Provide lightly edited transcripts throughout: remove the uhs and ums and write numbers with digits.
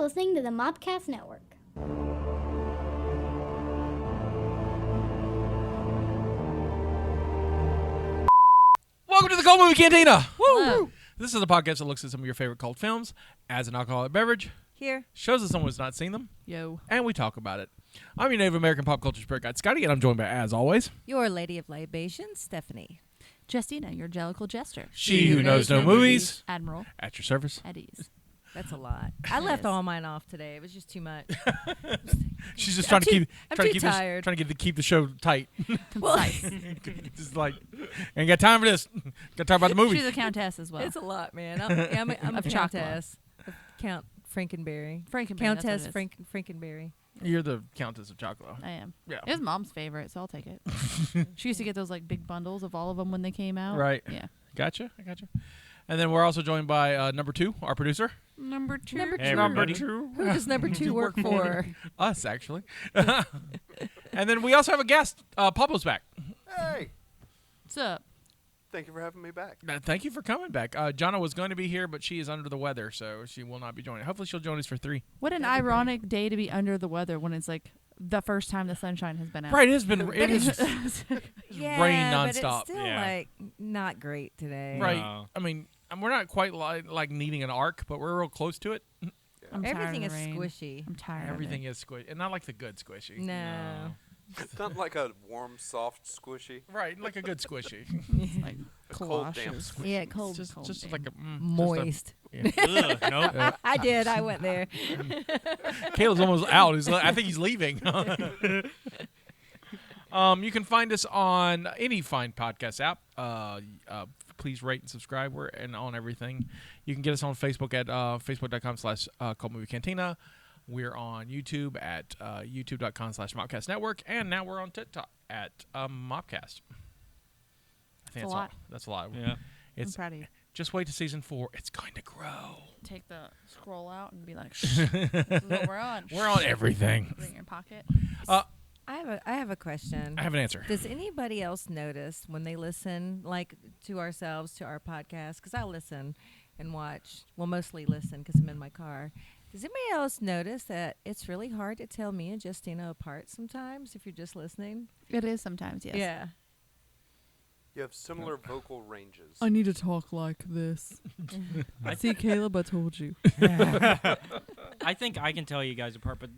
listening to the Mobcast Network. Welcome to the Cult Movie Cantina. Woo! This is a podcast that looks at some of your favorite cult films as an alcoholic beverage. Here. Shows us someone who's not seen them. Yo. And we talk about it. I'm your Native American pop culture spirit guide, Scotty, and I'm joined by, as always, Your Lady of Libations, Stephanie. Justina, your Jellicle Jester. she who knows no movies. Admiral. At your service. At ease. That's a lot. I left all mine off today. It was just too much. She's just trying to keep the show tight. Concise. Just like, ain't got time for this. Got to talk about the movie. She's a countess as well. It's a lot, man. I'm a Of countess. Count Frankenberry. Frankenberry. Countess that's what it Frankenberry. You're the Countess of Chocolate. is. I am. Yeah. It was Mom's favorite, so I'll take it. She used to get those like big bundles of all of them when they came out. Right. Yeah. Gotcha. I gotcha. And then we're also joined by number 2, our producer. Number two. Number 2. Who does number 2 work for? Us, actually. And then we also have a guest. Pablo's back. Hey, What's up? thank you for having me back. Thank you for coming back. Jonna was going to be here, but she is under the weather, so she will not be joining. Hopefully she'll join us for 3. What an ironic day to be under the weather when it's like the first time the sunshine has been out. Right, it has been rained Yeah, nonstop. but it's still like not great today. Right. No. I mean, we're not quite like needing an arc, but we're real close to it. I'm tired Everything of is the rain. squishy. I'm tired Everything of is squishy, and not like the good squishy. No. It's not like a warm, soft squishy. Right, like a good squishy. it. Like A cold, damp galoshes. squishy. Yeah, cold. just damn. like a Moist. Ugh, nope. I did. I went there. Caleb's almost out. I think he's leaving. You can find us on any fine podcast app. Please rate and subscribe. We're on everything. You can get us on Facebook at facebook.com/Cult Movie Cantina. We're on YouTube at youtube.com/Mobcast Network. And now we're on TikTok at Mobcast. I think That's a lot. That's a lot. Yeah. I'm It's proud of you. just wait to season 4. It's going to grow. Take the scroll out and be like, shh, this is what we're on. We're on everything. Put it in your pocket. I have a question. I have an answer. Does anybody else notice when they listen, like to ourselves, to our podcast? Because I listen and watch. Well, mostly listen because I'm in my car. Does anybody else notice that it's really hard to tell me and Justina apart sometimes if you're just listening? It is sometimes, yes. Yeah. You have similar vocal ranges. I need to talk like this. See, Caleb, I told you. I think I can tell you guys apart, but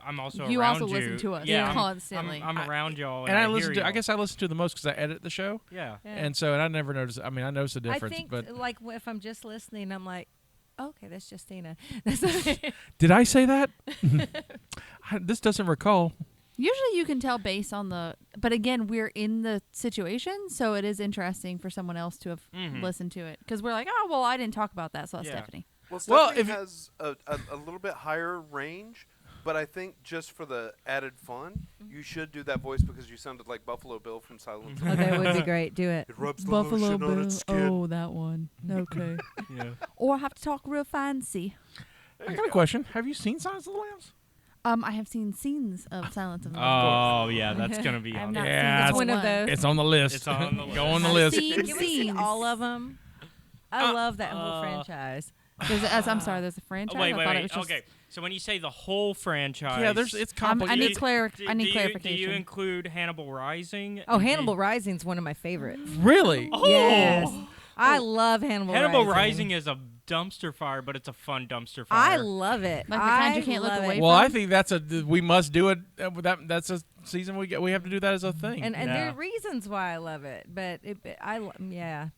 I'm also You around also you. listen to us Yeah, constantly. I'm around y'all, And I hear listen to. I y'all. guess I listen to the most because I edit the show, Yeah. and so I never notice. I mean, I notice the difference. I think but like if I'm just listening, I'm like, okay, that's Justina. did I say that? This doesn't recall. Usually you can tell based on but again, we're in the situation, so it is interesting for someone else to have listened to it. Because we're like, oh, well, I didn't talk about that, so that's Yeah. Stephanie. Well, Well, Stephanie if- has a little bit higher range, but I think just for the added fun, you should do that voice because you sounded like Buffalo Bill from Silence. Oh, that would be great. Do it. It rubs the Buffalo lotion on Bill. its skin. Oh, that one. Okay. Yeah. Or I have to talk real fancy. I got a question. Have you seen Silence of the Lambs? I have seen scenes of Silence of the Lambs. Oh, yeah, that's going to be I have on not there. seen Yeah, this it's one of those. It's on the list. It's on the list. Go on the I've list. seen Can we see scenes. all of them? I love that whole franchise. I'm sorry, there's a franchise. Wait, I thought it wait. was just, Okay, so when you say the whole franchise... Yeah, it's I complicated. need do clarification. you include Hannibal Rising? Oh, Hannibal Rising's one of my favorites. Really? Oh! Yes. I love Hannibal Rising. Hannibal Rising is a dumpster fire, but it's a fun dumpster I fire. love it. Like the kind you can't look love away it. from. Well, I think we must do it. That's a season we have to do that as a thing. And there Yeah. are reasons why I love it, but we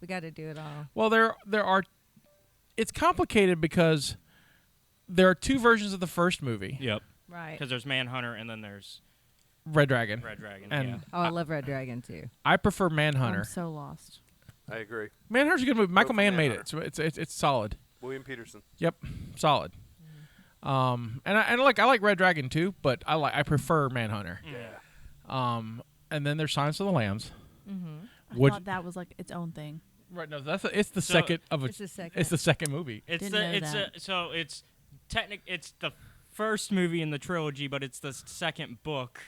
got to do it all. Well, there are. It's complicated because there are 2 versions of the first movie. Yep, Right. because there's Manhunter and then there's Red Dragon. Red Dragon. And yeah. Oh, I love Red Dragon too. I prefer Manhunter. I'm so lost. I agree. Manhunter's a good movie. Michael for Mann made Manhunter. it, so it's solid. William Peterson. Yep, solid. And I like Red Dragon too, but I prefer Manhunter. Yeah. And then there's Silence of the Lambs. I Which- thought that was like its own thing. Right, no, it's the So- second of a. It's the second. It's the second movie. It's Didn't know it's that. so it's it's the first movie in the trilogy, but it's the second book.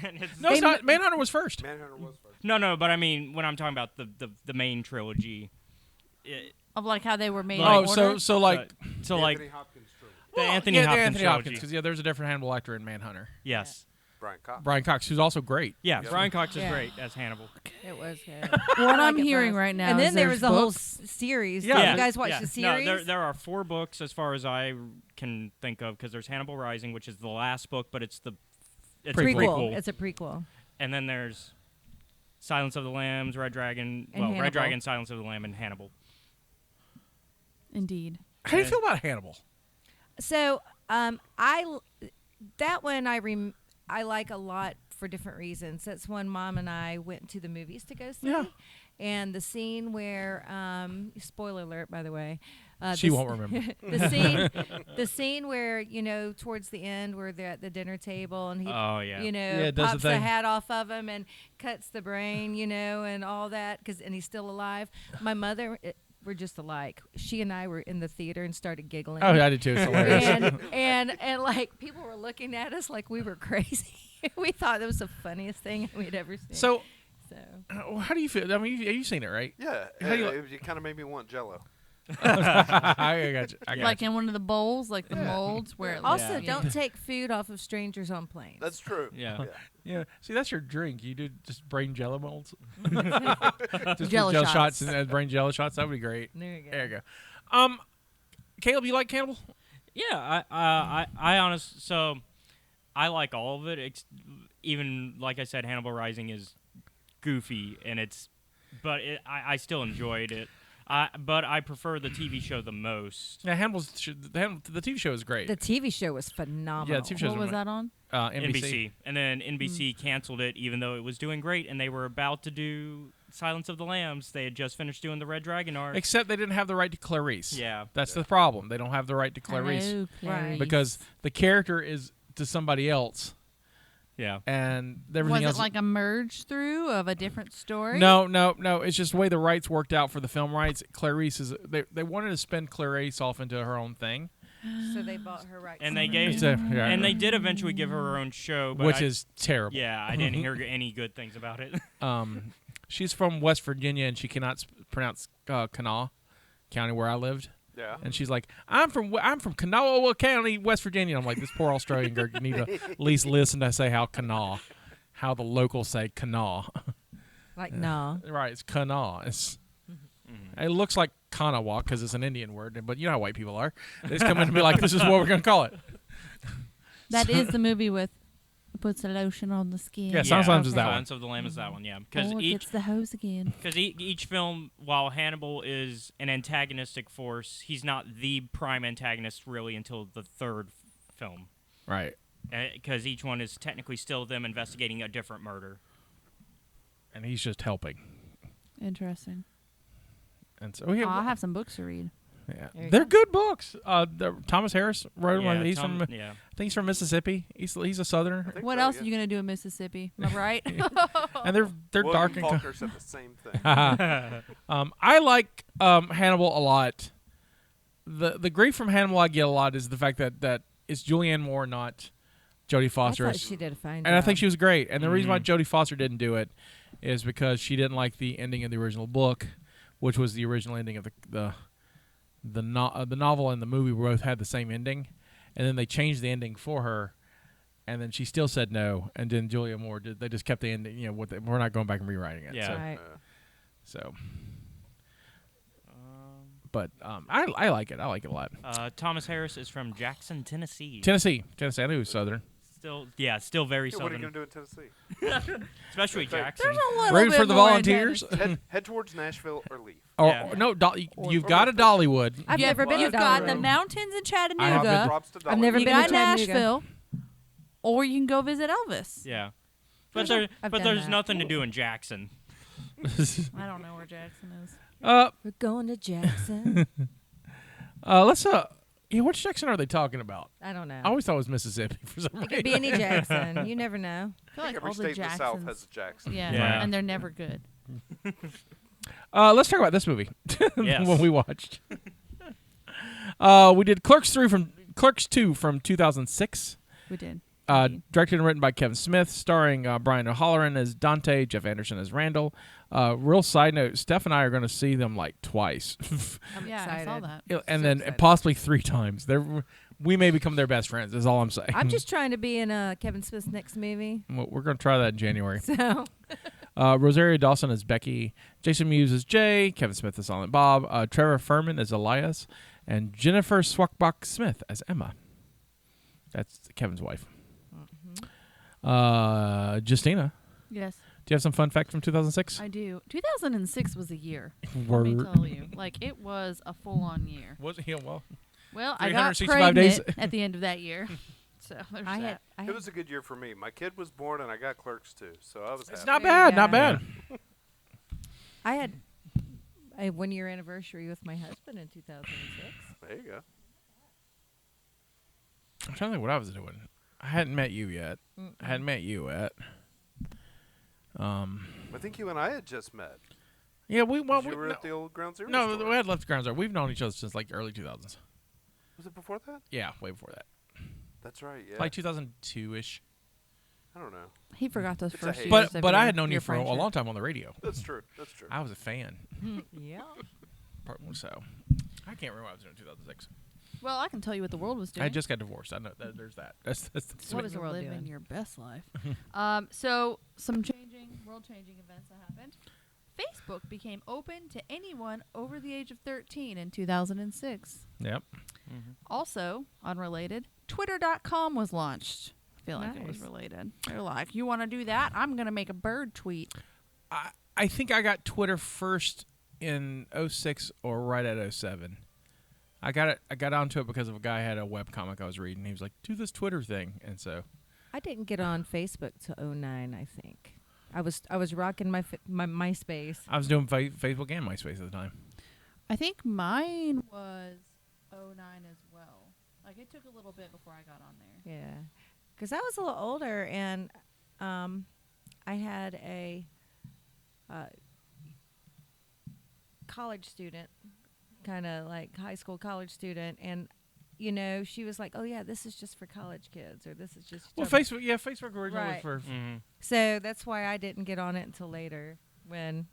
And it's No, it's not. Manhunter was first. Manhunter was first. no, but I mean when I'm talking about the main trilogy. Of like how they were made. Like- in Oh, order? so like So like Anthony Hopkins trilogy. Anthony yeah, Hopkins Anthony trilogy. Hopkins, because there's a different Hannibal actor in Manhunter. Yes. Brian Cox, who's also great. Yeah, Yep. Brian Cox is Yeah. great as Hannibal. It was good. What I I'm like it hearing both. right now And is then there there's was a whole books. series. Yeah. Did Yeah. you guys watch the series? No, there are 4 books as far as I can think of, because there's Hannibal Rising, which is the last book, but it's a prequel. It's a prequel. And then there's Silence of the Lambs, Red Dragon, And Red Hannibal. Dragon, Silence of the Lamb, and Hannibal. Indeed. How do you feel about Hannibal? So, that one I like a lot for different reasons. That's when Mom and I went to the movies to go see. Yeah. And the scene where, spoiler alert, by the way. She won't remember. the scene where, towards the end where they're at the dinner table and he, Oh, yeah. Yeah, does the pops the thing. hat off of him and cuts the brain, and all that, and he's still alive. My mother, we're just alike. She and I were in the theater and started giggling. Oh, yeah, I did too. It's hilarious. and like people were looking at us like we were crazy. We thought it was the funniest thing we'd ever seen. So, So how do you feel? I mean, you've seen it, right? Yeah, How do you it kind of made me want Jello. I got you. Like in one of the bowls, like the molds where it also, Yeah. don't take food off of strangers on planes. That's true. Yeah. Yeah. See, that's your drink. You do just brain jello molds. Just Jello jello shots. shots and brain jello shots. That would be great. There you go. There you go. Caleb, you like Cannibal? Yeah, so I like all of it. Even like I said, Hannibal Rising is goofy, and I still enjoyed it. But I prefer the TV show the most. Yeah, the TV show is great. The TV show was phenomenal. Yeah, the TV show what was that on? NBC. And then NBC canceled it, even though it was doing great, and they were about to do Silence of the Lambs. They had just finished doing the Red Dragon arc. Except they didn't have the right to Clarice. Yeah. That's the problem. They don't have the right to Clarice. Hello, Right. Clarice. Because the character is to somebody else, Yeah. and was everything it else. like a merge through of a different story? No. It's just the way the rights worked out for the film rights. Clarice is they wanted to spin Clarice off into her own thing, So they bought her rights. And they to gave, So, yeah, and they did eventually give her her own show, but which is terrible. yeah, I didn't hear any good things about it. She's from West Virginia, and she cannot pronounce Kanawha County, where I lived. Yeah. And she's like, I'm from Kanawha County, West Virginia. And I'm like, this poor Australian girl, you need to at least listen to say how the locals say Kanawha. like, no. Right, it's Kanawha. It looks like Kanawha because it's an Indian word, but you know how white people are. They just come in and be like, this is what we're going to call it. That is the movie with puts a lotion on the skin. Yeah, sometimes it's that one. Silence of the Lamb is that one, yeah. Because Oh, it gets the hose again. each film, while Hannibal is an antagonistic force, he's not the prime antagonist really until the third film. Right. Because each one is technically still them investigating a different murder. And he's just helping. Interesting. And so I have some books to read. yeah. There you They're go. good books. Thomas Harris wrote one. He's from, yeah. I think he's from Mississippi. He's a Southerner. think What so, else yeah. are you gonna do in Mississippi? Am I right? And they're William dark and Faulkner said the same thing. I like Hannibal a lot. The grief from Hannibal I get a lot is the fact that it's Julianne Moore, not Jodie I Foster. thought she did a fine job. And I think she was great. And the reason why Mhm. Jodie Foster didn't do it is because she didn't like the ending of the original book, which was the original ending of the novel and the movie both had the same ending, and then they changed the ending for her, and then she still said no. And then Julia Moore did. They just kept the ending. We're not going back and rewriting it. Yeah. Right. So. But I like it. I like it a lot. Thomas Harris is from Jackson, Tennessee. Tennessee. I knew it was Southern. Still very Yeah, what are you southern. going to do in Tennessee? Especially Okay. Jackson. There's a little Ready bit for the more volunteers? Head towards Nashville or leave. Yeah. No, you've Or got a Dollywood. I've never been to You've got the Dollywood. mountains in I have Chattanooga. Drops to I've never You been to got Chattanooga. Nashville, or you can go visit Elvis. Yeah. But I've done there's that. nothing to do in Jackson. I don't know where Jackson is. We're going to Jackson. Let's which Jackson are they talking about? I don't know. I always thought it was Mississippi for some It reason. could be any Jackson. You never know. I feel like Every all the state in the South Jacksons. has a Jackson. Yeah, Yeah. and they're never good. Let's talk about this movie. Yes. What we watched. We did Clerks II from 2006. We did. Directed and written by Kevin Smith, starring Brian O'Halloran as Dante, Jeff Anderson as Randall. Real side note: Steph and I are going to see them like twice, I'm Yeah, excited. I saw that. and So then excited. possibly 3 times. we may become their best friends. Is all I'm saying. I'm just trying to be in Kevin Smith's next movie. Well, we're gonna try that in January. So Rosario Dawson as Becky, Jason Mewes as Jay, Kevin Smith as Silent Bob, Trevor Furman as Elias, and Jennifer Swackbach Smith as Emma. That's Kevin's wife. Justina, Yes, do you have some fun fact from 2006? I do. 2006 was a year. Word. Let me tell you, like it was a full-on year. Was he? Well, Well, I got 365 days. pregnant at the end of that year. So there's that. It was a good year for me. My kid was born, and I got Clerks II, so I was it's happy. not There you bad. go. Not bad. I had a 1-year anniversary with my husband in 2006. There you go. I'm trying to think what I was doing. I hadn't met you yet. I hadn't met you yet. I think you and I had just met. Yeah, we 'Cause you were at the old Ground Zero no, store. we had left Ground Zero. We've known each other since like early 2000s. Was it before that? Yeah, way before that. That's right, yeah. Like 2002-ish. I don't know. He forgot those It's a first hate. years. But I had known you for a long time on the radio. That's true. That's true. I was a fan. Yeah. So I can't remember what I was doing in 2006. Well, I can tell you what the world was doing. I just got divorced. I know there's that. That's What was the world living doing? your best life. So some world-changing events that happened. Facebook became open to anyone over the age of 13 in 2006. Yep. Also, unrelated, Twitter.com was launched. I feel like it was Nice. related. They're like, you want to do that? I'm going to make a bird tweet. I think I got Twitter first in 06 or right at 07. I got onto it because of a guy who had a webcomic I was reading. He was like, do this Twitter thing. And so I didn't get on Facebook till 09, I think. I was rocking my MySpace. I was doing Facebook and MySpace at the time. I think mine was 09 as well. Like, it took a little bit before I got on there. Yeah. Because I was a little older, and I had a college student, kind of like high school college student, and she was like, "Oh yeah, this is just for college kids," or "This is just." Well, Facebook originally Right. was for. So that's why I didn't get on it until later, when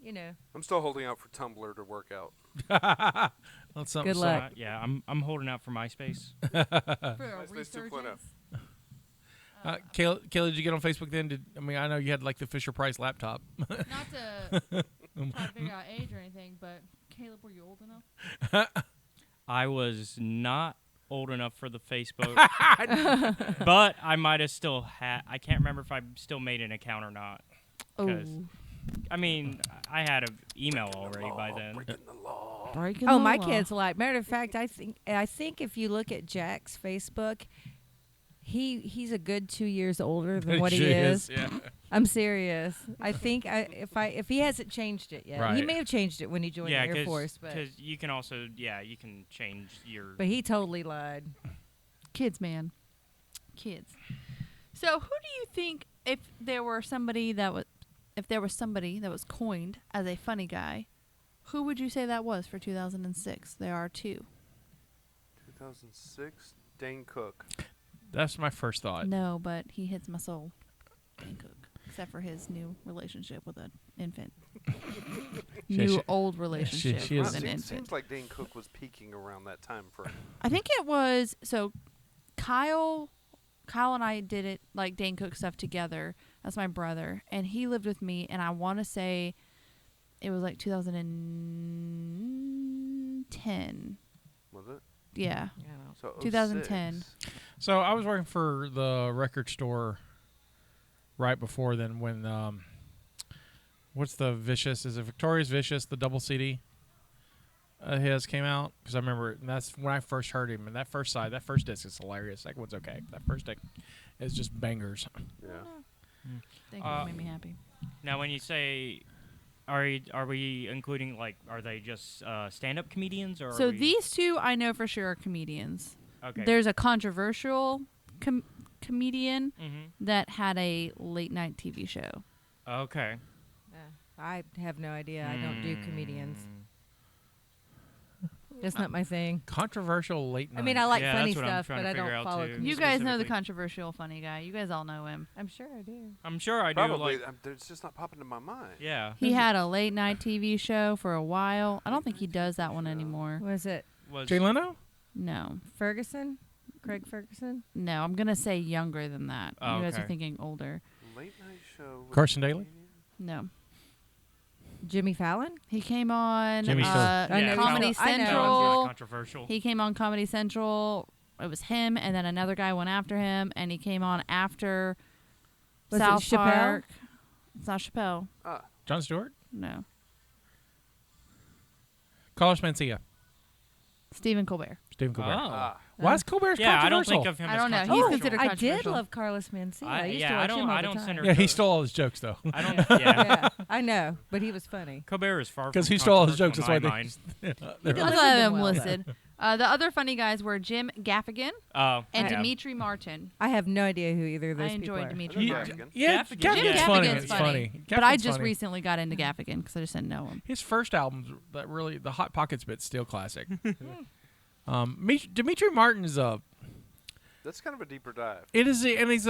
I'm still holding out for Tumblr to work out. Well, something, Good luck. Yeah, I'm holding out for MySpace. For a MySpace 2.0. resurgence. Kayla, did you get on Facebook then? I know you had like the Fisher Price laptop. Not to try to figure out age or anything, but Caleb, were you old enough? I was not old enough for the Facebook, but I might have still had. I can't remember if I still made an account or not. 'Cause, I mean, I had an email already by then. Breaking the law. Oh, my kids like. Matter of fact, I think if you look at Jack's Facebook, he's a good 2 years older than what he is. Yeah. I'm serious. I think if he hasn't changed it yet, he Right. may have changed it when he joined Yeah, the Air Force, but you can also you can change your. but he totally lied. Kids, man. Kids. So, who do you think, if there was somebody that was coined as a funny guy, who would you say that was for 2006? There are two. 2006, Dane Cook. That's my first thought. No, but he hits my soul. Dan Cook. Except for his new relationship with an infant. Old relationship she is- with an Seems infant. like Dane Cook was peaking around that time frame. I think it was, so Kyle and I did it, like Dane Cook stuff together. That's my brother. And he lived with me, and I want to say it was like 2010. Was it? Yeah. So 2010. 06. So I was working for the record store right before then when what's the Vicious? Is it Victoria's Vicious, the double CD his came out? Because I remember that's when I first heard him, and that first disc is hilarious. Second one's okay. That first disc is just bangers. Yeah. Thank you. Made me happy. Now, when you say, are we including are they just stand-up comedians or? So are we, these two I know for sure are comedians. Okay. There's a controversial comedian Mm-hmm. that had a late night TV show. Okay. I have no idea. I don't do comedians. Mm. That's not my thing. Controversial late night. I mean, I like Yeah, funny that's what I'm stuff, trying but to I figure don't out, follow too. comedians. You guys know the Specifically. controversial funny guy. You guys all know him. I'm sure I do. I'm sure I do. Probably. It's just not popping in my mind. Yeah. He had a late night TV show for a while. I don't think he does that one anymore. Was it Was Jay Leno? No. Ferguson? Craig Ferguson? No, I'm gonna say younger than that. Oh, you guys are okay. thinking older. Late night show. with Carson Daly? No, Jimmy Fallon? he came on Jimmy Stewart. I know Comedy he's still- I know. Central. Controversial. He came on Comedy Central. It was him, and then another guy went after him, and he came on after Was it South Chappelle? Park. It's not Chappelle. Jon Stewart? No, Carlos Mencia. Stephen Colbert. Stephen Colbert. Oh. Why is Colbert Yeah, I don't controversial? think of him I as don't know. He's controversial. considered I did controversial. love Carlos Mencia. I used to yeah, watch him all I the don't time. center. Yeah, he stole all his jokes, though. I don't. Yeah. Yeah, I know, but he was funny. Colbert is far from Because he stole all his controversial jokes. in That's why my mind. they... did. That's Delivered why I them have well, listed. The other funny guys were Jim Gaffigan Oh, and yeah. Dimitri Martin. I have no idea who either of those I people enjoyed are. Dimitri Yeah. Martin. Yeah, Gaffigan. Gaffigan's Jim funny. Gaffigan's It's funny. funny. But I Gaffigan's just funny. recently got into Gaffigan because I just didn't know him. His first album's that really the Hot Pockets bit's still classic. Dimitri Martin is That's kind of a deeper dive. it is and he's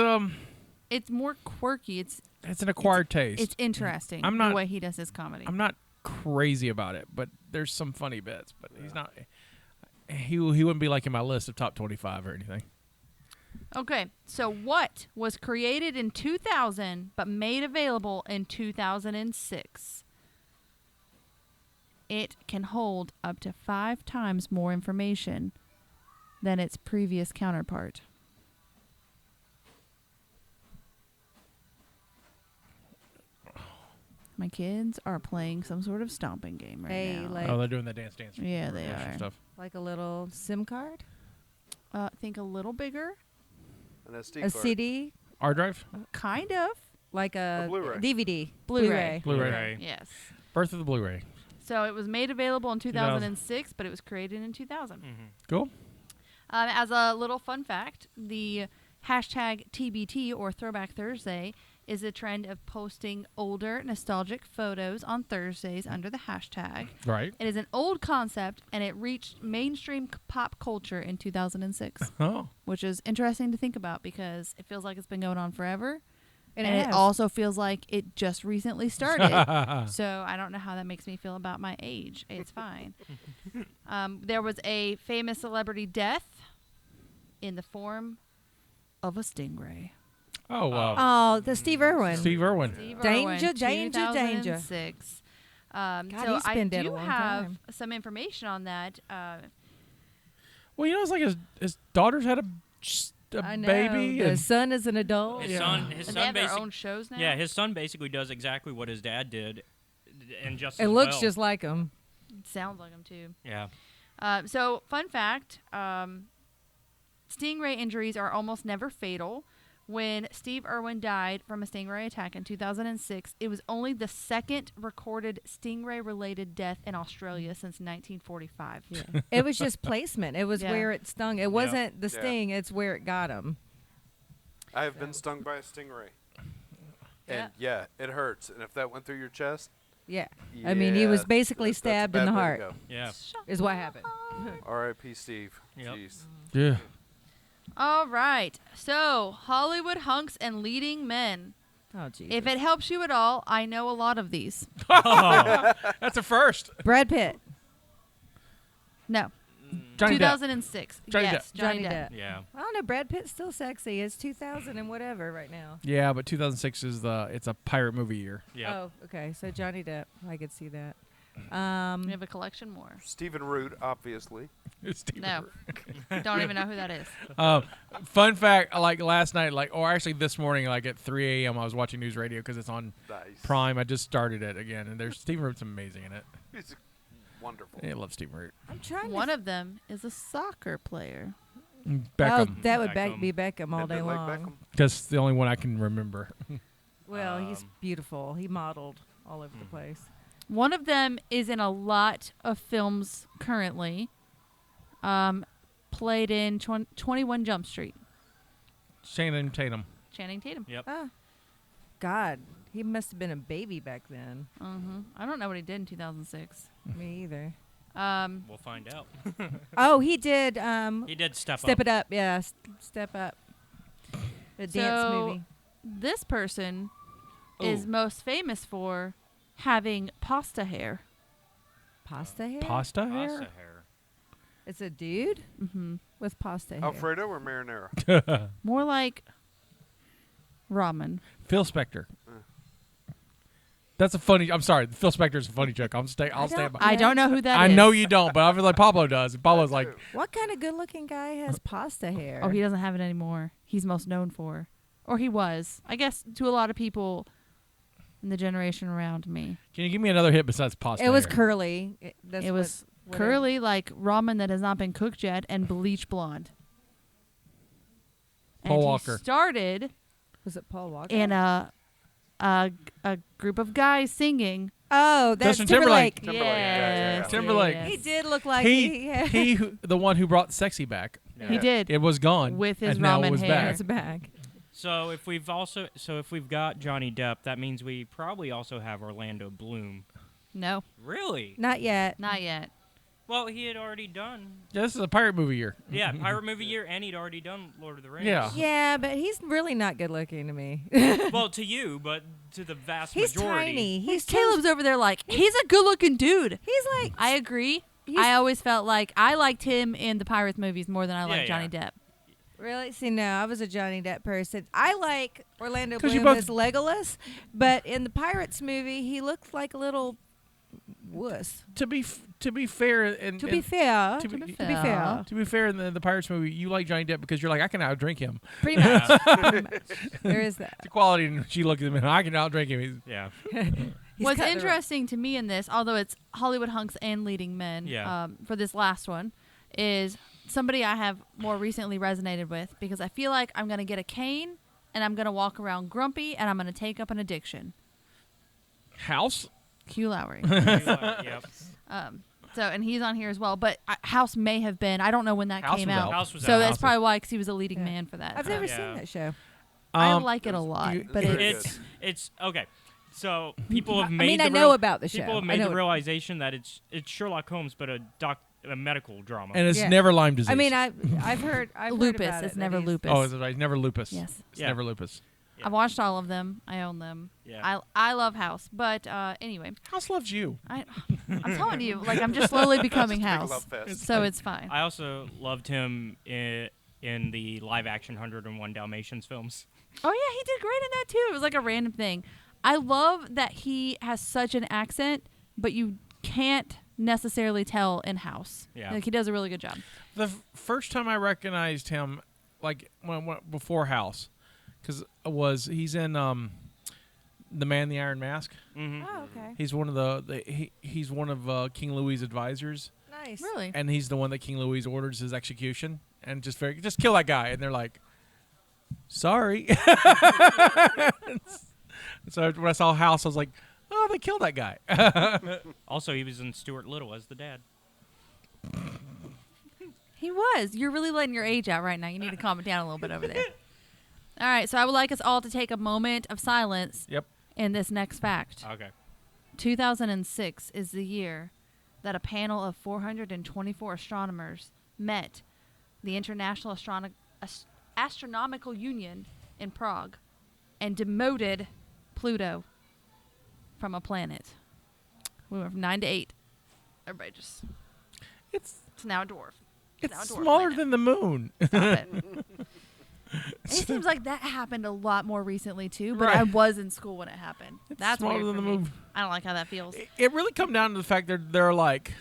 It's more quirky. It's an acquired taste. It's interesting I'm the not- way he does his comedy. I'm not crazy about it, but there's some funny bits. But he's not. He wouldn't be like in my list of top 25 or anything. Okay, so what was created in 2000 but made available in 2006? It can hold up to 5 times more information than its previous counterpart. My kids are playing some sort of stomping game right Hey, now. like- Oh, they're doing the dance. Yeah, they refresher are. stuff. Like a little SIM card, Think a little bigger, An SD a card. CD, R drive, kind of. like a Blu-ray. DVD, Blu-ray. Blu-ray. Yes. Birth of the Blu-ray. So it was made available in 2006, but it was created in 2000. Cool. As a little fun fact, the hashtag TBT or Throwback Thursday is a trend of posting older nostalgic photos on Thursdays under the hashtag. Right. It is an old concept, and it reached mainstream pop culture in 2006, Oh. which is interesting to think about because it feels like it's been going on forever. And And it it has. also feels like it just recently started. So I don't know how that makes me feel about my age. It's fine. There was a famous celebrity death in the form of a stingray. Oh wow. Oh, the Steve Irwin. Steve Irwin. Steve Danger, Irwin, danger, danger. 2006. God, So he's I been dead a do long have time. some information on that. Well, you know, it's like his daughter's had a I know. baby. The and son is an adult. His Yeah. son, and his they son have their basically, own shows now. yeah, his son basically does exactly what his dad did, and just It as looks well. just like him. Sounds like them too. Yeah. So, fun fact: stingray injuries are almost never fatal. When Steve Irwin died from a stingray attack in 2006, it was only the second recorded stingray-related death in Australia since 1945. Yeah. It was just placement. It was Yeah. where it stung. It wasn't the Yeah. sting. It's where it got him. I have been stung by a stingray. Yeah. And yeah, it hurts. And if that went through your chest, Yeah. I mean, he was yeah, basically that's a stabbed in bad the way to heart. go. Yeah. Is what happened. R.I.P. Steve. Yep. Jeez. Yeah. All right. So, Hollywood hunks and leading men. Oh, Jesus. If it helps you at all, I know a lot of these. Oh, that's a first. Brad Pitt. No. Johnny Depp. 2006. Johnny Yes, Johnny Johnny Depp. Depp. Yeah. I don't know. Brad Pitt's still sexy. It's 2000 and whatever right now. Yeah, but 2006 is it's a pirate movie year. Yeah. Oh, okay. So Johnny Depp. I could see that. We have a collection more. Stephen Root, obviously. Steve No. Don't even know who that is. Fun fact, like last night, or actually this morning, like at 3 a.m., I was watching News Radio because it's on Nice. Prime. I just started it again, and there's Steve Root's amazing in it. He's wonderful. I love Steve Root. I'm trying One to. of them is a soccer player. Oh, Beckham. that would Beckham. be Beckham all Isn't day it like long. Beckham? That's the only one I can remember. Well, he's beautiful. He modeled all over the place. One of them is in a lot of films currently. Played in 21 Jump Street. Shannon Tatum. Channing Tatum. Yep. Ah, God, he must have been a baby back then. I don't know what he did in 2006. Me either. We'll find out. Oh, he did. He did step Step up. It Up. Yeah, Step Up. A dance So, movie. This person is Ooh. most famous for having pasta hair. Pasta hair. Pasta hair? Pasta hair. It's a dude. with pasta hair. Alfredo or marinara? More like ramen. Phil Spector. That's a funny. I'm sorry, Phil Spector's a funny joke. I'll stand by. I don't know who that is. I know you don't, but I feel like Pablo does. And Pablo's like, What kind of good-looking guy has pasta hair? Oh, he doesn't have it anymore. He's most known for. Or he was. I guess to a lot of people in the generation around me. can you give me another hit besides pasta? It was hair? curly. It was curly like ramen that has not been cooked yet and bleach blonde. Paul and Walker. He started Was it Paul Walker? in a group of guys singing. Oh, that's Justin Timberlake. Timberlake, yeah. Timberlake. He did look like he the one who brought sexy back. He did. It was gone With his and now it ramen was hair. back. It's back. So if we've got Johnny Depp, that means we probably also have Orlando Bloom. No, Really? Not yet. not yet. Well, he had already done. Yeah, this is a pirate movie year. Yeah, pirate movie year, and he'd already done Lord of the Rings. Yeah. Yeah, but he's really not good looking to me. Well, to you, but to the vast He's majority. tiny. He's Caleb's over there like, he's a good-looking dude. He's like I agree. He's- I always felt like I liked him in the Pirates movies more than I liked Yeah, Johnny Depp. really. See, no, I was a Johnny Depp person. I like Orlando 'Cause you Bloom both- as Legolas, but in the Pirates movie, he looked like a little wuss. To be fair, and To be fair, to to be- be fair, to be fair, in the Pirates movie, you like Johnny Depp because you're like, I can outdrink him. pretty much. Pretty much. There is that. The quality, and she looks at him, and I can outdrink him. He's, Yeah. He's What's cut the- interesting to me in this, although it's Hollywood hunks and leading men, Yeah. for this last one, is somebody I have more recently resonated with because I feel like I'm going to get a cane and I'm going to walk around grumpy and I'm going to take up an addiction. House. Hugh Lowry. Yep. And he's on here as well. But House may have been. I don't know when that House came was out. out. House was So out. that's House probably why, because he was a leading Yeah. man for that. I've So never Yeah. seen that show. I Um, like it a lot, you- but Very it's It's okay. So people have made. I mean, the I know about the show. People have I made know the it. realization that it's Sherlock Holmes, but a medical drama. And it's Yeah. never Lyme disease. I mean, I've heard lupus. about It's it, never that he's- lupus. Oh, is it right? It's never lupus. Yes. It's Yeah. never lupus. Yeah. I've watched all of them. I own them. Yeah. I love House, but anyway, House loves you. I'm telling you, like I'm just slowly becoming Big House, love fest. so it's fine. I also loved him in the live-action 101 Dalmatians films. Oh yeah, he did great in that too. It was like a random thing. I love that he has such an accent, but you can't necessarily tell in House. Yeah. Like he does a really good job. The first time I recognized him, like when before House, because he's in The Man in the Iron Mask. Mm-hmm. Oh, okay. He's one of he's one of King Louis' advisors, Nice. Really? and he's the one that King Louis orders his execution, and just kill that guy, and they're like, sorry. So when I saw House, I was like, oh, they killed that guy. Also, he was in Stuart Little as the dad. He was. You're really letting your age out right now. You need to calm it down a little bit over there. All right, so I would like us all to take a moment of silence Yep. in this next fact. Okay. 2006 is the year that a panel of 424 astronomers met the International Astronomical Union in Prague and demoted Pluto from a planet. We went from 9 to 8. Everybody just... It's It's now a dwarf. it's now a dwarf smaller planet. than the moon. Stop it. It seems like that happened a lot more recently too, but I Right. was in school when it happened. It's That's smaller weird than for the me. moon. I don't like how that feels. It really come down to the fact that there are like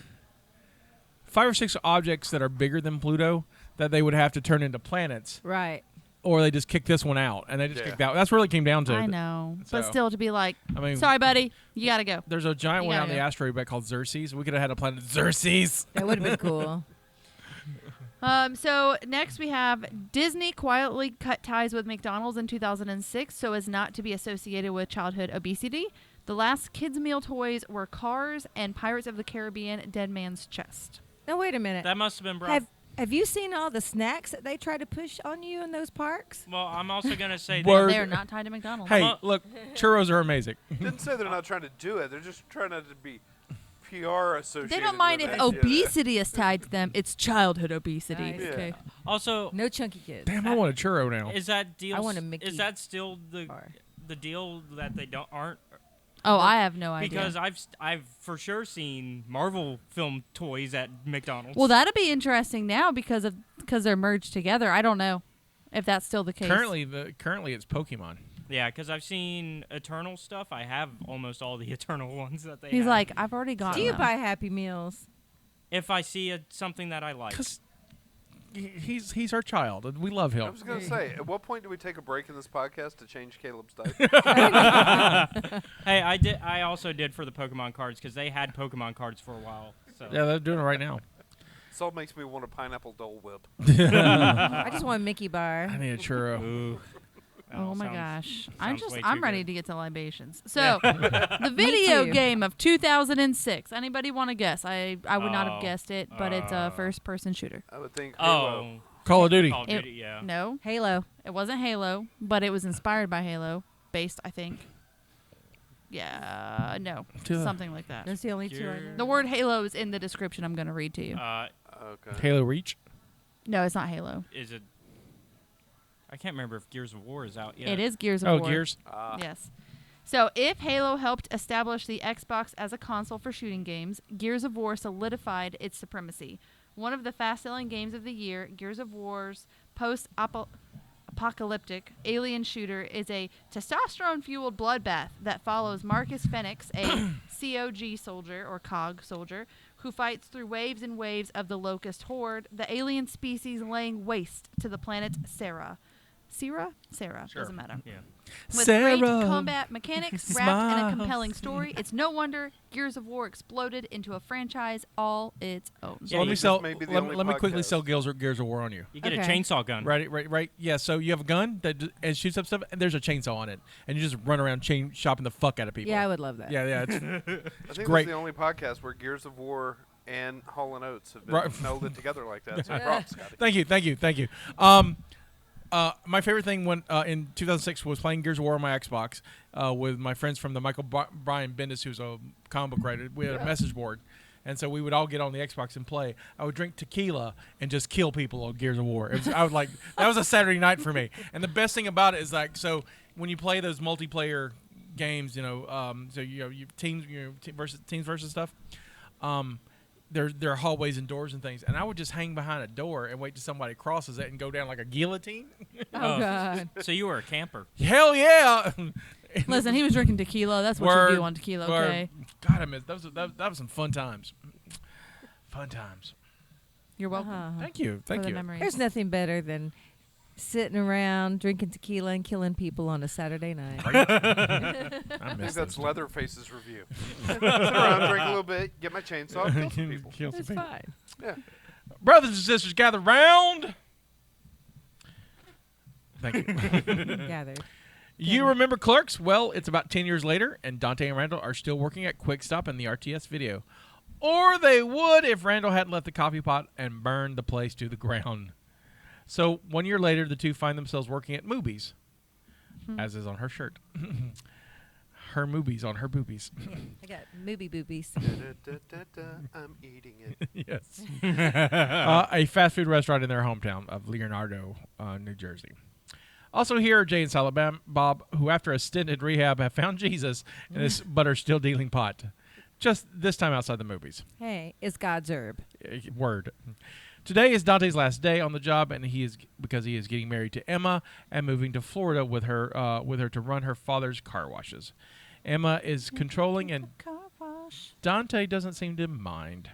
5 or 6 objects that are bigger than Pluto that they would have to turn into planets, Right. or they just kick this one out, and they just Yeah. kicked that. That's what it came down to. I know, but So- still, to be like, I mean, sorry, buddy, you gotta go. there's a giant You one out gotta in the go. asteroid belt called Xerxes. We could have had a planet Xerxes. That would have been cool. So next we have Disney quietly cut ties with McDonald's in 2006 so as not to be associated with childhood obesity. The last kids' meal toys were Cars and Pirates of the Caribbean: Dead Man's Chest. Now wait a minute. That must have been brought. Have you seen all the snacks that they try to push on you in those parks? Well, I'm also gonna say Word. They are not tied to McDonald's. Hey, look, churros are amazing. Didn't say they're not trying to do it. They're just trying not to be PR associated. They don't mind with if it. obesity is tied to them. It's childhood obesity. Nice. Yeah. Okay. also No chunky kids. Damn, I want a churro now. is that deal? I want a Mickey Is that still the bar. deal that they aren't? Oh, I have no idea. Because I've for sure seen Marvel film toys at McDonald's. Well, that'll be interesting now because because they're merged together. I don't know if that's still the case. Currently it's Pokemon. Yeah, because I've seen Eternal stuff. I have almost all the Eternal ones that they He's have. like, I've already got Do you them. buy Happy Meals? If I see something that I like. Because he's our child, and we love I him. was going to say, at what point do we take a break in this podcast to change Caleb's diaper? Hey, I also did for the Pokemon cards because they had Pokemon cards for a while. So. Yeah, they're doing it right now. This all makes me want a pineapple Dole Whip. I just want a Mickey bar. I need a churro. Ooh. Oh my gosh. I'm sounds way I'm too ready good. to get to libations. So, the video too. game of 2006. Anybody want to guess? I would not have guessed it, but it's a first person shooter. I would think Halo. Oh. Call of Duty. Call of Duty, yeah. No, Halo. it wasn't Halo, but it was inspired by Halo, based, I think. Yeah, no, something like that. That's the only two I know. The word Halo is in the description I'm going to read to you. Okay. Halo Reach. No, it's not Halo. Is it? I can't remember if Gears of War is out yet. It is Gears of Oh, War. Gears. Yes. So, if Halo helped establish the Xbox as a console for shooting games, Gears of War solidified its supremacy. One of the fast-selling games of the year, Gears of War's post-apocalyptic alien shooter is a testosterone-fueled bloodbath that follows Marcus Fenix, a COG soldier, or COG soldier, who fights through waves and waves of the Locust Horde, the alien species laying waste to the planet Sarah. Sarah? Sarah. Sure. Doesn't matter. Yeah. With Sarah, great combat mechanics wrapped in a smiles. compelling story, it's no wonder Gears of War exploded into a franchise all its own. So Yeah, let me this sell. may be the Let, only let me quickly podcast. sell Gears of War on you. You get Okay. a chainsaw gun. Right. Yeah. So you have a gun that and shoots up stuff, and there's a chainsaw on it, and you just run around chopping the fuck out of people. Yeah, I would love that. Yeah. It's, I think great. this is the only podcast where Gears of War and Hall & Oates have been Right. melded together like that. So props, Scotty. Thank you. My favorite thing when in 2006 was playing Gears of War on my Xbox with my friends from the Michael Brian Bendis, who's a comic book writer. We had a message board, and so we would all get on the Xbox and play. I would drink tequila and just kill people on Gears of War. I would like that was a Saturday night for me. And the best thing about it is like so when you play those multiplayer games, so you teams versus stuff. There are hallways and doors and things, and I would just hang behind a door and wait till somebody crosses it and go down like a guillotine. Oh, God. So you were a camper. Hell yeah! Listen, he was drinking tequila. That's what Word, you do on tequila, okay? God, I miss that was some fun times. Fun times. You're welcome Uh-huh. Thank you. for Thank the you. memories. There's nothing better than sitting around drinking tequila and killing people on a Saturday night. I I miss think that's those Leatherface's review. Sit around, drink a little bit, get my chainsaw, kill some people. Kill some It's people. fine. Yeah. Brothers and sisters, gather round. Thank you. Gathered. You remember Clerks? Well, it's about 10 years later, and Dante and Randal are still working at Quick Stop in the RTS video. Or they would if Randal hadn't left the coffee pot and burned the place to the ground. So 1 year later, the two find themselves working at Moobys, as is on her shirt. Her Moobys on her boobies. I got movie boobies. I'm eating it. Yes. A fast food restaurant in their hometown of Leonardo, New Jersey. Also here are Jay and Silent Bob, who after a stint at rehab have found Jesus but are still dealing pot. Just this time outside the movies. Hey, it's God's herb. Word. Today is Dante's last day on the job, and he is getting married to Emma and moving to Florida with her to run her father's car washes. Emma is controlling, and Car wash. Dante doesn't seem to mind.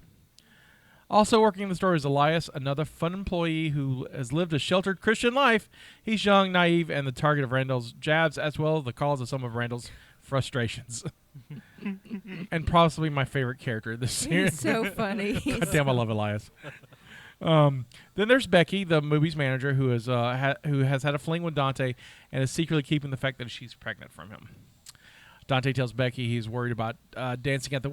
Also working in the store is Elias, another fun employee who has lived a sheltered Christian life. He's young, naive, and the target of Randall's jabs, as well as the cause of some of Randall's frustrations. And possibly my favorite character in this series. He's so funny. God damn, I love Elias. Then there's Becky, the movie's manager, who has had a fling with Dante and is secretly keeping the fact that she's pregnant from him. Dante tells Becky he's worried about dancing at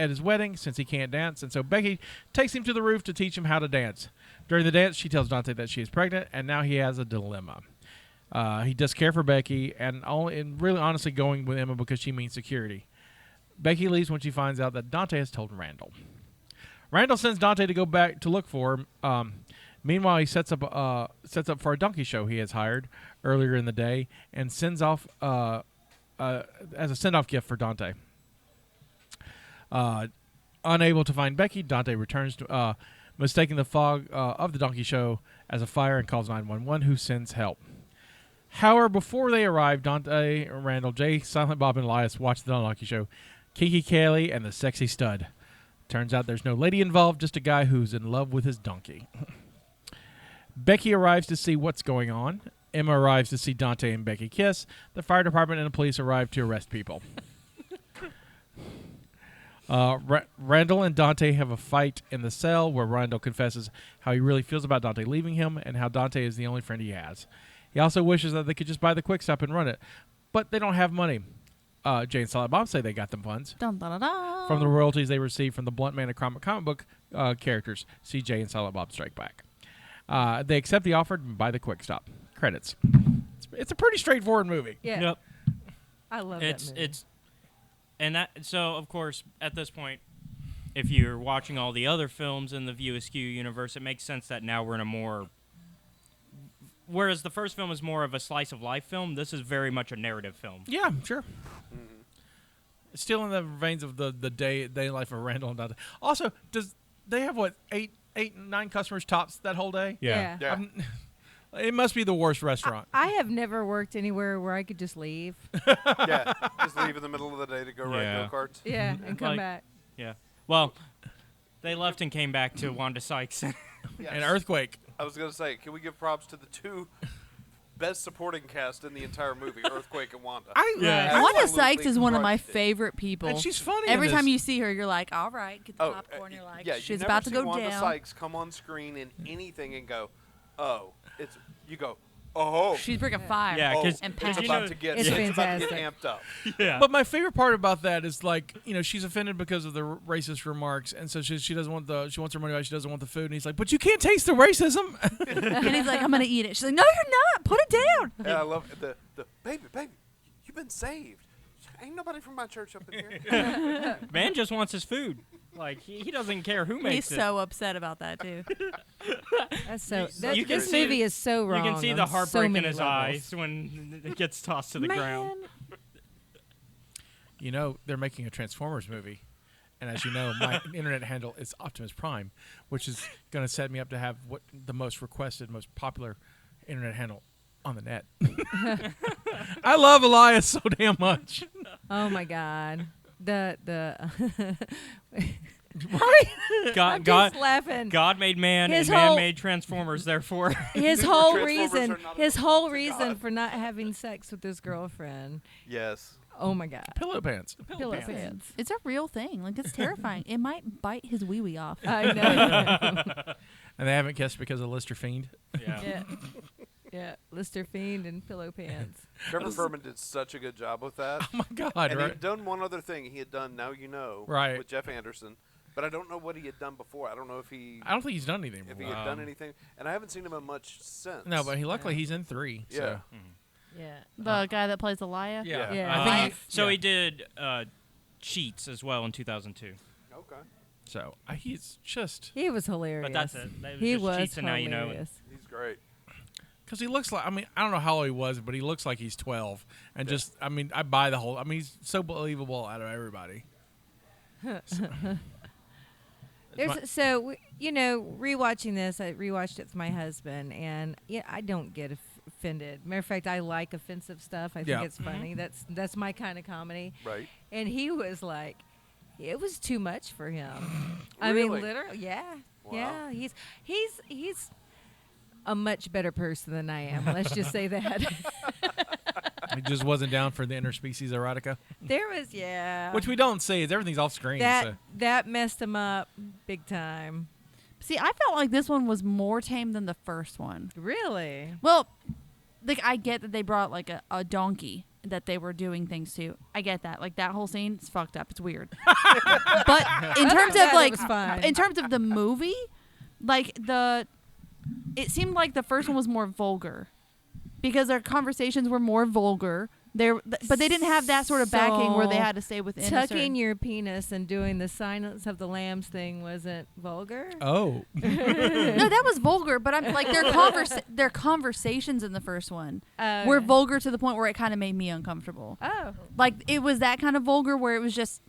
his wedding since he can't dance, and so Becky takes him to the roof to teach him how to dance. During the dance, she tells Dante that she is pregnant, and now he has a dilemma. He does care for Becky, and really honestly going with Emma because she means security. Becky leaves when she finds out that Dante has told Randal. Randal sends Dante to go back to look for him. Meanwhile, he sets up for a donkey show he has hired earlier in the day and sends off as a send-off gift for Dante. Unable to find Becky, Dante returns to mistaking the fog of the donkey show as a fire and calls 911, who sends help. However, before they arrive, Dante, Randal, Jay, Silent Bob, and Elias watch the donkey show. Kiki, Kaylee, and the sexy stud. Turns out there's no lady involved, just a guy who's in love with his donkey. Becky arrives to see what's going on. Emma arrives to see Dante and Becky kiss. The fire department and the police arrive to arrest people. Randal and Dante have a fight in the cell where Randal confesses how he really feels about Dante leaving him and how Dante is the only friend he has. He also wishes that they could just buy the Quick Stop and run it, but they don't have money. Jay and Silent Bob say they got them funds Dun, dun, dun, dun. from the royalties they received from the Blunt Man and comic book characters. See Jay and Silent Bob Strike Back. They accept the offer and buy the Quick Stop. Credits. It's a pretty straightforward movie. Yeah. Yep. I love that movie. And that, so of course at this point, if you're watching all the other films in the View Askew universe, it makes sense that now we're in a more, whereas the first film is more of a slice of life film, this is very much a narrative film. Yeah, sure. It's still in the veins of the day life of Randal and Dante. Also, does they have what 9 customers tops that whole day? Yeah. Yeah. It must be the worst restaurant. I have never worked anywhere where I could just leave. Yeah. Just leave in the middle of the day to go ride Yeah. go-karts. Yeah, and come Like- back. Yeah. Well, they left and came back to Wanda Sykes. Yes. An earthquake. I was going to say, can we give props to the 2 best supporting cast in the entire movie, Earthquake and Wanda? Yeah. Wanda Absolutely Sykes is one of my crushed it. favorite people. And she's funny. Every in time this. you see her, you're like, all right, get the Oh, popcorn. You're like, yeah, you she's never about to see go Wanda down. Sykes come on screen in anything and go, oh, you go, oh, She's bringing fire. Yeah, oh, 'cause- and it's passion. about to get, It's it's about to get fantastic. amped up. Yeah. But my favorite part about that is like, she's offended because of the racist remarks, and so she doesn't want she wants her money back. She doesn't want the food, and he's like, "But you can't taste the racism." And he's like, I'm going to eat it. She's like, no, you're not. Put it down. And I love the baby, you've been saved. Ain't nobody from my church up in here. Man just wants his food. Like, he doesn't care who He's makes it. so upset about that, too. That's so. You can This see- movie is so wrong. You can see on the so heartbreak in many his levels. eyes when it gets tossed to the ground. They're making a Transformers movie, and as you know, my internet handle is Optimus Prime, which is going to set me up to have what the most requested, most popular internet handle on the net. I love Elias so damn much. Oh my God. Right? I'm just laughing. God made man, His and man whole- made Transformers. Therefore, His whole Transformers reason, are not his a whole to reason God. for not having sex with his girlfriend. Yes. Oh my God. Pillow pants. Pillow pants. It's a real thing. Like, it's terrifying. It might bite his wee-wee off. I know. And they haven't kissed because of Lister Fiend. yeah. Yeah. Yeah. Lister Fiend and pillow pants. Trevor Furman did such a good job with that. Oh my God! And Right? he'd done one other thing. He had done Now You Know Right. with Jeff Anderson. But I don't know what he had done before. I don't know if he I don't think he's done anything if he before. had done anything. And I haven't seen him in much since. No, but luckily he's in 3. Yeah. So. Yeah. The guy that plays Elia. Yeah. Yeah. I think Uh, so yeah. he did Cheats as well in 2002. Okay. So he's just He was hilarious. But that's it. That was He just was Cheats and Now You Know. hilarious. He's great. because he looks like. I mean, I don't know how old he was, but he looks like he's 12. And just, I mean, I buy the whole. I mean, he's so believable out of everybody. Rewatching this, I rewatched it with my husband, and I don't get offended. Matter of fact, I like offensive stuff. I think Yeah. it's funny. That's my kind of comedy. Right. And he was like, it was too much for him. I Really? mean, literally, yeah, Wow. yeah. He's a much better person than I am. Let's just say that. He just wasn't down for the interspecies erotica, There was, yeah. which we don't see. Everything's off screen. So. That messed him up big time. See, I felt like this one was more tame than the first one. Really? Well, like, I get that they brought like a donkey that they were doing things to. I get that. Like, that whole scene is fucked up. It's weird. But in terms glad of it like, was fine. in terms of the movie, like it seemed like the first one was more vulgar because their conversations were more vulgar. But they didn't have that sort of backing where they So, had to stay within a Tucking certain- your penis and doing the Silence of the Lambs thing wasn't vulgar? Oh, No, that was vulgar. But I'm like their conversations in the first one were Okay. vulgar to the point where it kind of made me uncomfortable. Oh. Like, it was that kind of vulgar where it was just,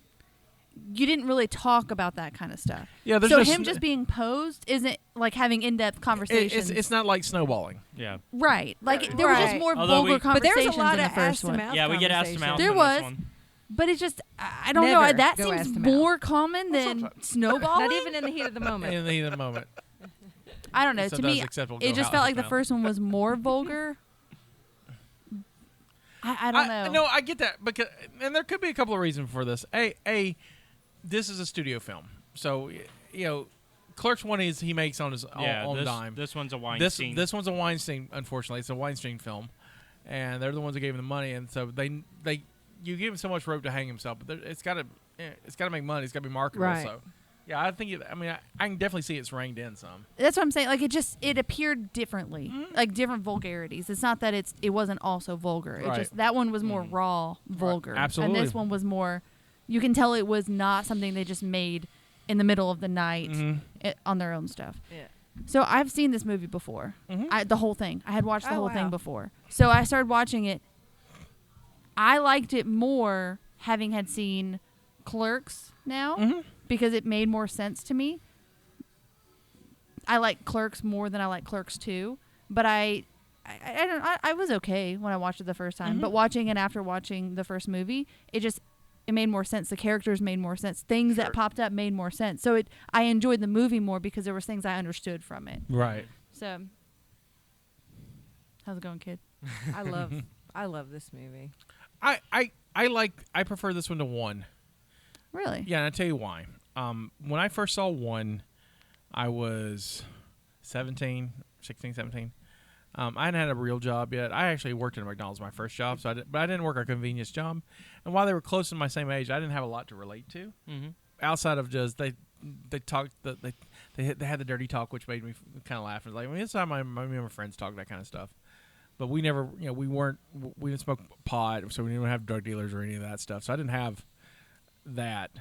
you didn't really talk about that kind of stuff. Yeah, there's so no him just being posed isn't like having in-depth conversations. It's not like snowballing. Yeah. right. Like Right. there were just Right. more Although vulgar we- But there's conversations a lot in the of first asked him one. out Yeah, we get asked him out. There in was. This one. But it's just I don't know. Never That go seems ask him out. more common than sometimes. snowballing. Not even in the heat of the moment. In the heat of the moment. I don't know. To Sometimes me, acceptable it go just out felt of like the mouth. first one was more vulgar. I don't know. No, I get that because, and there could be a couple of reasons for this. This is a studio film, so Clerks 1 he makes on his own dime. This one's a Weinstein. This one's a Weinstein. Unfortunately, it's a Weinstein film, and they're the ones that gave him the money, and so you give him so much rope to hang himself, but it's got to make money. It's got to be marketable. Right. So, yeah, I think. I can definitely see it's reined in some. That's what I'm saying. Like it appeared differently, like different vulgarities. It's not that it wasn't also vulgar. It Right. just that one was more raw, vulgar. Absolutely. And this one was more. You can tell it was not something they just made in the middle of the night on their own stuff. Yeah. So I've seen this movie before. The whole thing. I had watched the Oh, whole thing wow. before. So I started watching it. I liked it more having had seen Clerks now because it made more sense to me. I like Clerks more than I like Clerks 2, but I was okay when I watched it the first time. But watching it after watching the first movie, it made more sense. The characters made more sense. Things that popped up made more sense. So I enjoyed the movie more because there was things I understood from it. Right. So, how's it going, kid? I love this movie. I prefer this one to 1. Really? Yeah, and I'll tell you why. When I first saw 1, I was 16, 17. I hadn't had a real job yet. I actually worked at McDonald's my first job, but I didn't work a convenience job. And while they were close to my same age, I didn't have a lot to relate to. Outside of just they talked they had the dirty talk, which made me kind of laugh. It was like, it's how my friends talk, that kind of stuff. But we never, we didn't smoke pot, so we didn't have drug dealers or any of that stuff. So I didn't have that.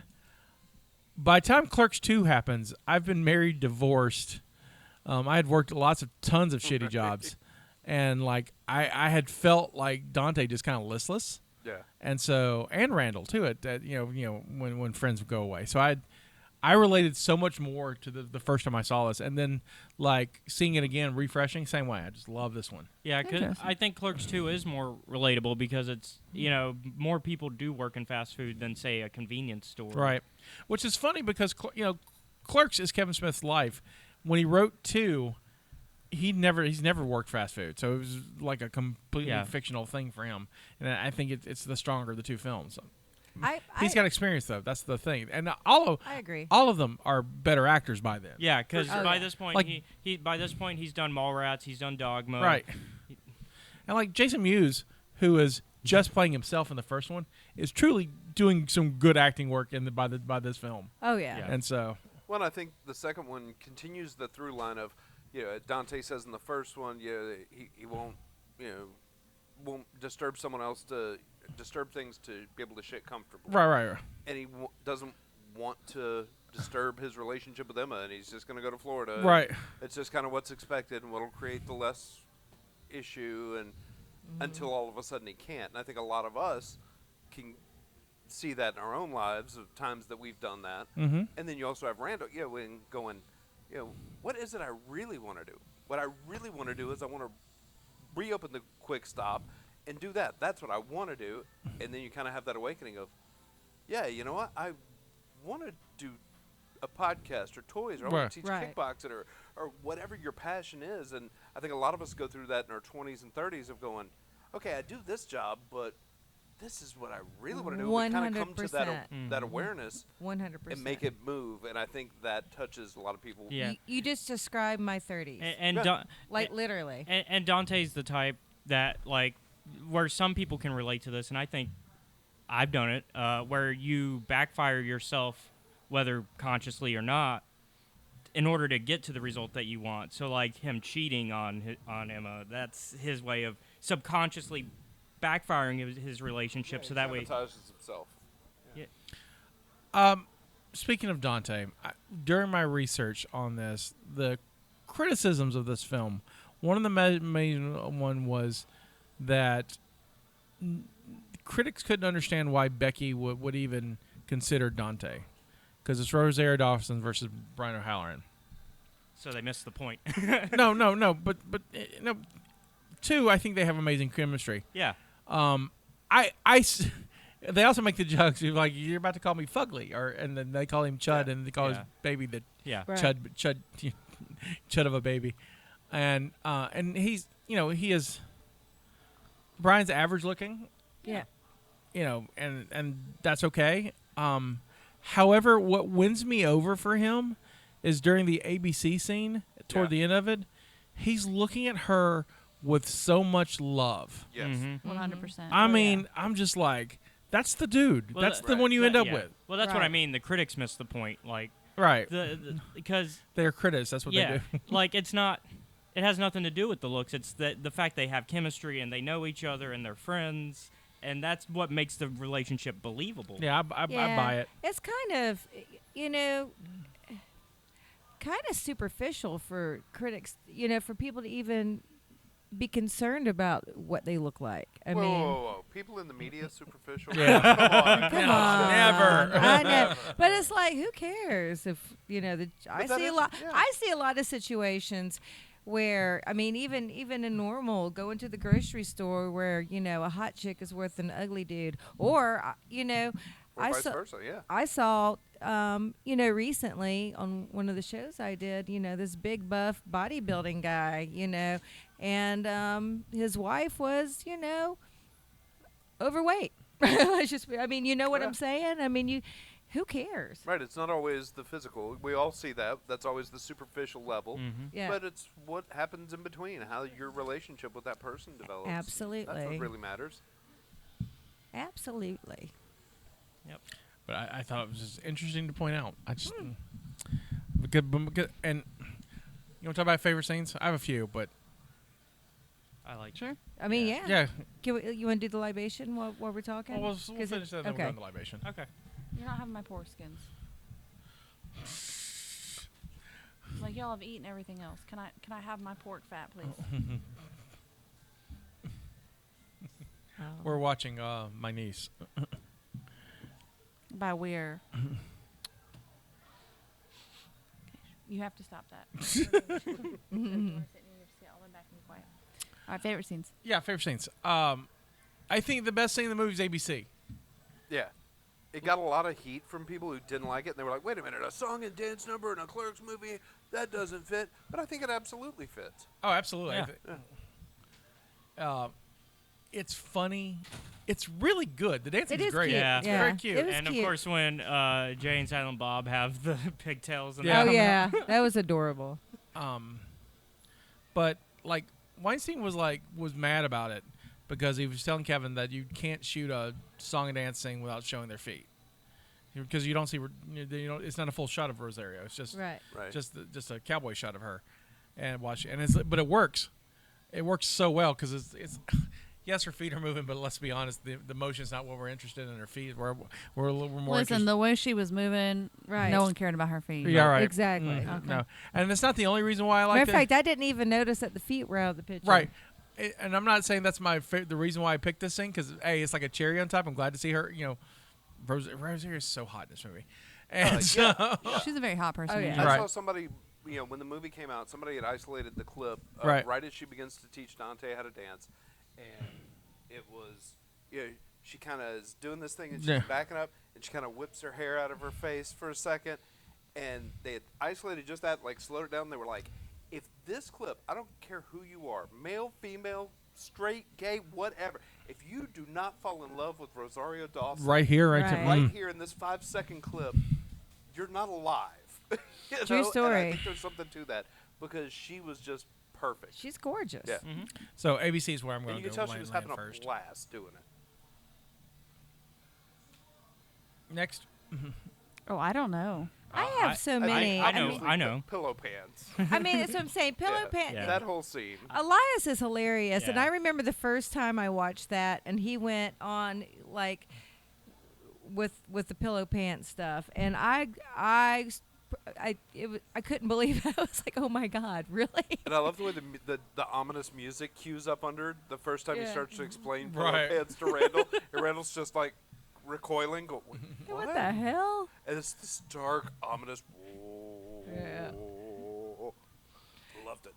By the time Clerks 2 happens, I've been married, divorced. I had worked tons of shitty jobs, and like I had felt like Dante just kind of listless. Yeah. And Randal too. When friends would go away, so I related so much more to the first time I saw this, and then like seeing it again, refreshing, same way. I just love this one. Yeah, because Interesting. I think Clerks 2 is more relatable because it's, more people do work in fast food than, say, a convenience store. Right. Which is funny because, Clerks is Kevin Smith's life. When he wrote 2, he's never worked fast food. So it was like a completely fictional thing for him. And I think it's the stronger of the 2 films. He's got experience, though. That's the thing. And I agree. all of them are better actors by then. Yeah, because sure. by this point, Like- he's done Mallrats, he's done Dogma. Right. And like Jason Mewes, who is just playing himself in the first one, is truly doing some good acting work by this film. Oh yeah. Yeah. And so, Well, I think the second one continues the through line of, Dante says in the first one, he won't, won't disturb someone else to disturb things to be able to shit comfortably. right. And he doesn't want to disturb his relationship with Emma, and he's just going to go to Florida. Right. It's just kind of what's expected and what'll create the less issue, and until all of a sudden he can't. And I think a lot of us can see that in our own lives of times that we've done that. Mm-hmm. And then you also have Randall, when going, what is it I really want to do? What I really want to do is I want to reopen the quick stop and do that. That's what I want to do. And then you kind of have that awakening of, yeah, you know what? I want to do a podcast or toys, or I want to teach Right. kickboxing or whatever your passion is. And I think a lot of us go through that in our 20s and 30s of going, okay, I do this job, but this is what I really want to do. We kind of come to that awareness 100%. and make it move. And I think that touches a lot of people. Yeah. You just described my 30s. And Yeah. like literally. And Dante's the type that, like, where some people can relate to this, and I think I've done it, where you backfire yourself, whether consciously or not, in order to get to the result that you want. So, like him cheating on Emma, that's his way of subconsciously backfiring his relationship. So that way, sabotages himself. Speaking of Dante, during my research on this, the criticisms of this film, one of the main one was that critics couldn't understand why Becky would even considered Dante, because it's Rosario Dawson versus Brian O'Halloran. So they missed the point. No, no. 2, I think they have amazing chemistry. Yeah. They also make the jokes like, you're about to call me fugly, and then they call him Chud, and they call his baby the Right. Chud of a baby, and he's he is Brian's average looking, Yeah. and that's okay. However, what wins me over for him is during the ABC scene toward the end of it, he's looking at her with so much love. Yes. Mm-hmm. 100%. I mean, I'm just like, that's the dude. Well, that's the right. one you end up Yeah. with. Well, that's what I Right. mean. The critics missed the point. Like, Right. because They're critics. That's what they do. like it's not. It has nothing to do with the looks. It's the fact they have chemistry and they know each other and they're friends, and that's what makes the relationship believable. Yeah, I buy it. It's kind of, kind of superficial for critics, for people to even be concerned about what they look like. I whoa, mean, whoa. People in the media superficial? Yeah. Come on. come on, never. I know, but it's like, who cares if I that see a is- lot. yeah. I see a lot of situations where, I mean, even in normal, going to the grocery store where a hot chick is worth an ugly dude, or Or I vice saw. versa, yeah. I saw, recently on one of the shows I did, this big buff bodybuilding guy, and his wife was, overweight. I mean, you know what Yeah. I'm saying? I mean, who cares? Right, it's not always the physical. We all see that. That's always the superficial level. Mm-hmm. Yeah, But it's what happens in between, how your relationship with that person develops. absolutely. That's what really matters. Absolutely. But I thought it was just interesting to point out. I just because and you want to talk about favorite scenes? I have a few, but I like. Sure. I mean, yeah. yeah. You want to do the libation while we're talking? Well, we'll 'Cause finish that. Then okay. we'll go on the libation. Okay. You're not having my pork skins. Like y'all have eaten everything else. Can I have my pork fat, please? Oh. We're watching my niece. By where? You have to stop that. All right, favorite scenes. Yeah, favorite scenes. I think the best scene in the movie is ABC. Yeah. It got a lot of heat from people who didn't like it, and they were like, wait a minute, a song and dance number in a Clerks movie? That doesn't fit. But I think it absolutely fits. Oh, absolutely. Yeah. It's funny. It's really good. The dancing It is great. cute. Yeah. It's Yeah. very cute. It was And cute. of course, when Jay and Silent Bob have the pigtails and Yeah. Oh yeah, that was adorable. But like Weinstein was mad about it because he was telling Kevin that you can't shoot a song and dance scene without showing their feet because you don't see it's not a full shot of Rosario. It's just Right. Right. just a cowboy shot of her and watch but it works. It works so well because it's yes, her feet are moving, but let's be honest, the motion's not what we're interested in. Her feet, we're a little more Listen, interested. the way she was moving, Right. no one cared about her feet. Yeah, right. Exactly. Mhm. Okay. No, and it's not the only reason why I like Matter of it. fact, I didn't even notice that the feet were out of the picture. Right. And I'm not saying that's the reason why I picked this thing because it's like a cherry on top. I'm glad to see her. Rosario is so hot in this movie, and so She's a very hot person. Oh, yeah. in I Right. saw somebody, when the movie came out, somebody had isolated the clip Right. as she begins to teach Dante how to dance. And it was, she kind of is doing this thing and she's Yeah. backing up and she kind of whips her hair out of her face for a second. And they had isolated just that, like slowed it down. They were like, if this clip, I don't care who you are, male, female, straight, gay, whatever, if you do not fall in love with Rosario Dawson right here, right, Right. right here in this 5-second clip, you're not alive. You True know? story. And I think there's something to that because she was just perfect. She's gorgeous. Yeah. So ABC is where I'm And going you to can go. tell she was land having a first. blast doing it. Next, Oh, I don't know. I have so many. I know. mean, I know. Pillow pants. I mean, that's what I'm saying. Pillow Yeah. pants. Yeah. That whole scene. Elias is hilarious, and Yeah. I remember the first time I watched that, and he went on like with the pillow pants stuff, and I couldn't believe it. I was like, oh my god, really? And I love the way the ominous music cues up under the first time he Yeah. starts to explain pillow Right. pants to Randall. And Randall's just like recoiling. Go, What the hell? And it's this dark, ominous. Yeah. Loved it.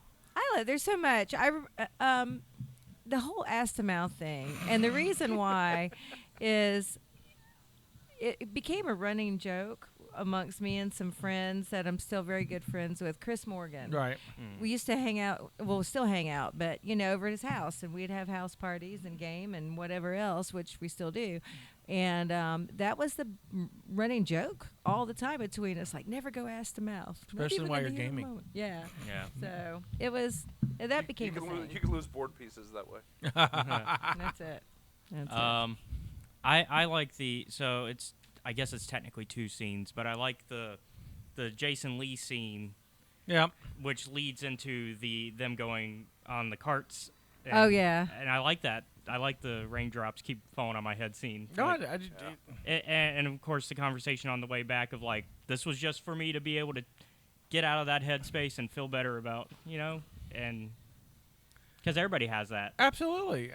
There's so much. The whole ass to mouth thing, and the reason why is it became a running joke amongst me and some friends that I'm still very good friends with. Chris Morgan. Right. We used to hang out. Well, we still hang out, but over at his house, and we'd have house parties and game and whatever else, which we still do. And that was the running joke all the time between us, like never go ass to mouth, not Especially even while in you're the heat of the gaming. moment. Yeah. Yeah. So it was that became a thing. You can lose board pieces that way. That's it. That's it. I like so it's I guess it's technically two scenes, but I like the Jason Lee scene, Yeah. which leads into them going on the carts. Oh, yeah. And I like that. I like the raindrops keep falling on my head scene. No, Like, and of course the conversation on the way back of like, this was just for me to be able to get out of that headspace and feel better about, and because everybody has that. Absolutely.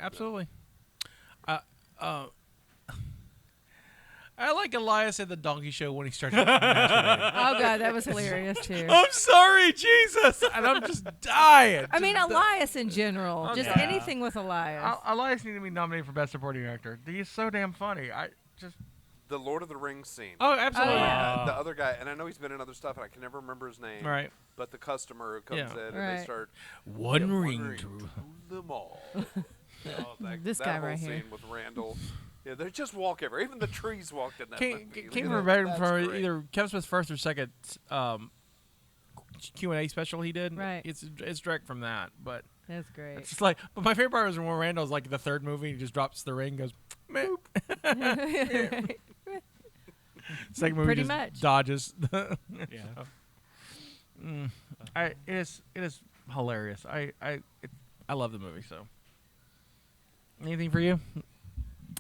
I like Elias at the donkey show when he starts masturbating. Oh, God, that was hilarious, too. I'm sorry, Jesus, and I'm just dying. I mean, Elias in general. Just Okay. anything with Elias. Elias needed to be nominated for Best Supporting Actor. He's so damn funny. The Lord of the Rings scene. Oh, absolutely. Oh, yeah. The other guy, and I know he's been in other stuff, and I can never remember his name. Right. But the customer who comes Yeah. in and Right. they start One ring to to them all. This that guy whole right here. scene with Randall. Yeah, they just walk everywhere. Even the trees walked in that movie. Came Look from at that. from That's great. either Kevin Smith's first or second Q&A special he did. Right. It's direct from that, but That's great. it's just like. But my favorite part was when Randall's like the third movie, he just drops the ring, and goes. Meh. Second movie Pretty just much. dodges. Yeah. It is hilarious. I love the movie. So, anything for you?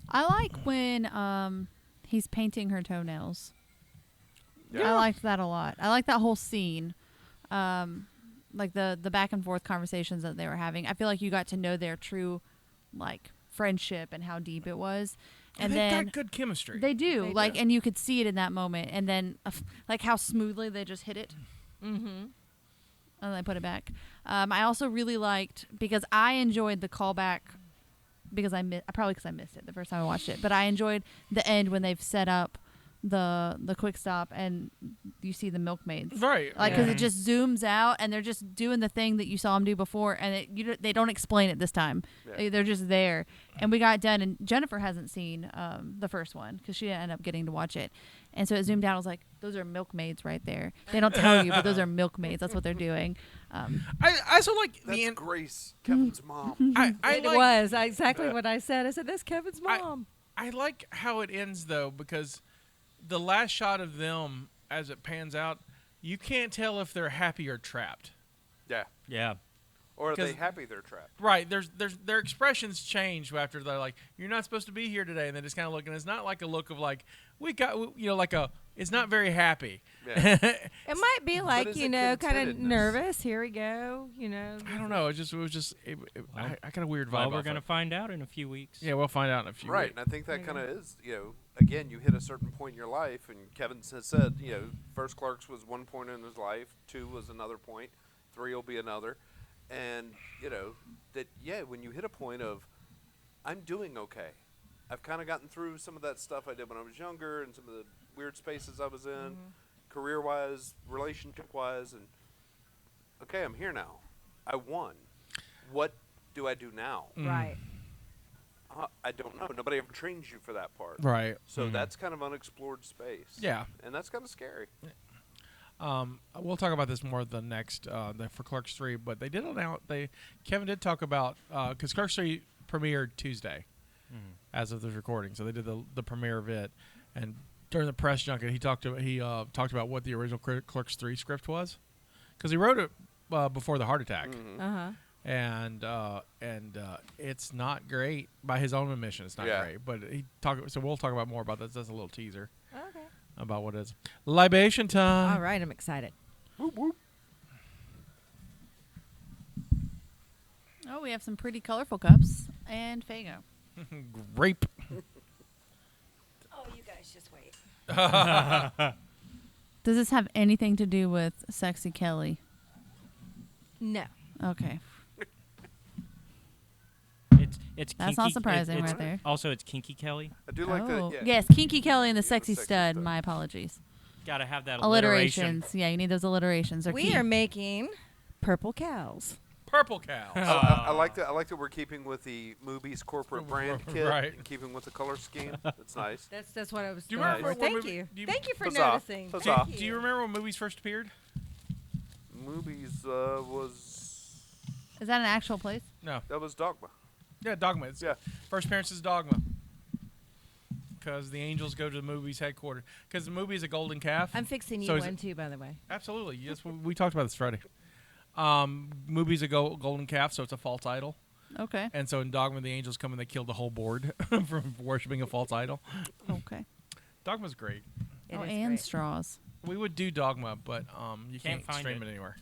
I like when he's painting her toenails. Yeah. I liked that a lot. I like that whole scene. Like the back and forth conversations that they were having. I feel like you got to know their true like friendship and how deep it was. And they've then got good chemistry. they do. They like do. and you could see it in that moment. And then like how smoothly they just hit it. Mm-hmm. And then put it back. I also really liked because I enjoyed the callback because probably because I missed it the first time I watched it, but I enjoyed the end when they've set up the quick stop and you see the milkmaids. Right. Like, because Yeah. it just zooms out and they're just doing the thing that you saw them do before, and they don't explain it this time. Yeah. They're just there. And we got done, and Jennifer hasn't seen the first one because she ended up getting to watch it. And so it zoomed out. I was like, those are milkmaids right there. They don't tell you, but those are milkmaids. That's what they're doing. I also like That's the Grace, Kevin's mom. I It like was exactly what I said. I said, that's Kevin's mom. I like how it ends though, because the last shot of them as it pans out, you can't tell if they're happy or trapped. Yeah. Yeah. Or are they 'Cause- happy they're trapped? Right. There's their expressions change after they're like, you're not supposed to be here today, and they just kind of look, and it's not like a look of like like a. It's not very happy. Yeah. It might be like, is it kind of contentedness? nervous. Here we go. I don't know. It was just. I got a weird vibe. Well, we're off going to it. find out in a few weeks. Yeah, we'll find out in a few. Right, weeks. and I think that Yeah. kind of is, again, you hit a certain point in your life, and Kevin has said, first Clerks was one point in his life, 2 was another point, 3 will be another, and, when you hit a point of, I'm doing okay. I've kind of gotten through some of that stuff I did when I was younger and some of the weird spaces I was in, career-wise, relationship-wise, and, okay, I'm here now. I won. What do I do now? Right. I don't know. Nobody ever trains you for that part. Right. So that's kind of unexplored space. Yeah. And that's kind of scary. We'll talk about this more the next for Clerks 3, but they did announce Kevin did talk about because Clerks 3 premiered Tuesday as of this recording, so they did the premiere of it, and during the press junket he talked about what the original Clerks 3 script was, because he wrote it before the heart attack. Uh-huh. And it's not great by his own admission. It's not Yeah. great, but so we'll talk about more about this. That's a little teaser Okay. about what it is. Libation time. All right, I'm excited. Oh, we have some pretty colorful cups and Fago. Grape. Oh, you guys just wait. Does this have anything to do with Sexy Kelly? No. Okay. It's That's kinky, not surprising it's right there. Also, it's Kinky Kelly. I do like the Oh. yeah. Yes, Kinky Kelly and the Sexy Sexy Stud. Stud. My apologies. Got to have that alliteration. Alliterations. Yeah, you need those alliterations. They're We key. are making purple cows. Purple cow. I like that. I like that we're keeping with the Moobys corporate brand kit, Right. and keeping with the color scheme. That's nice. That's what I was. Do you going remember for. what Thank movie- you. do you- Thank you for Huzzah. noticing. Huzzah. Thank Do you remember when movies first appeared? Moobys was Is that an actual place? No. that was Dogma. Yeah, Dogma. It's Yeah. First appearance is Dogma. Because the angels go to the movies headquarters. Because the movie is a golden calf. I'm fixing you So is one it- too, by the way. Absolutely. Yes, we talked about this Friday. Movie's a golden calf, so it's a false idol. Okay. And so in Dogma, the angels come and they kill the whole board from worshiping a false idol. Okay. Dogma's great. It Oh, is and great. straws. We would do Dogma, but you Can't can't find stream it. it anywhere.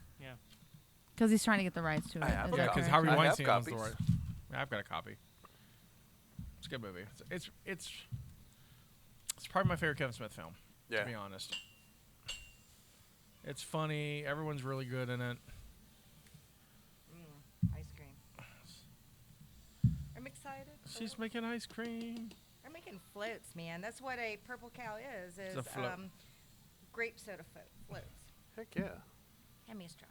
Because he's trying to get the rights to it. I have Is a Yeah, that because correct? Harvey I have Weinstein owns the copies. right. Yeah, I've got a copy. It's a good movie. It's probably my favorite Kevin Smith film. Yeah. To be honest, it's funny. Everyone's really good in it. Ice cream. I'm excited. She's making ice cream. I'm making floats, man. That's what a purple cow is. It's a float. Grape soda floats. Heck yeah. Hand me a straw.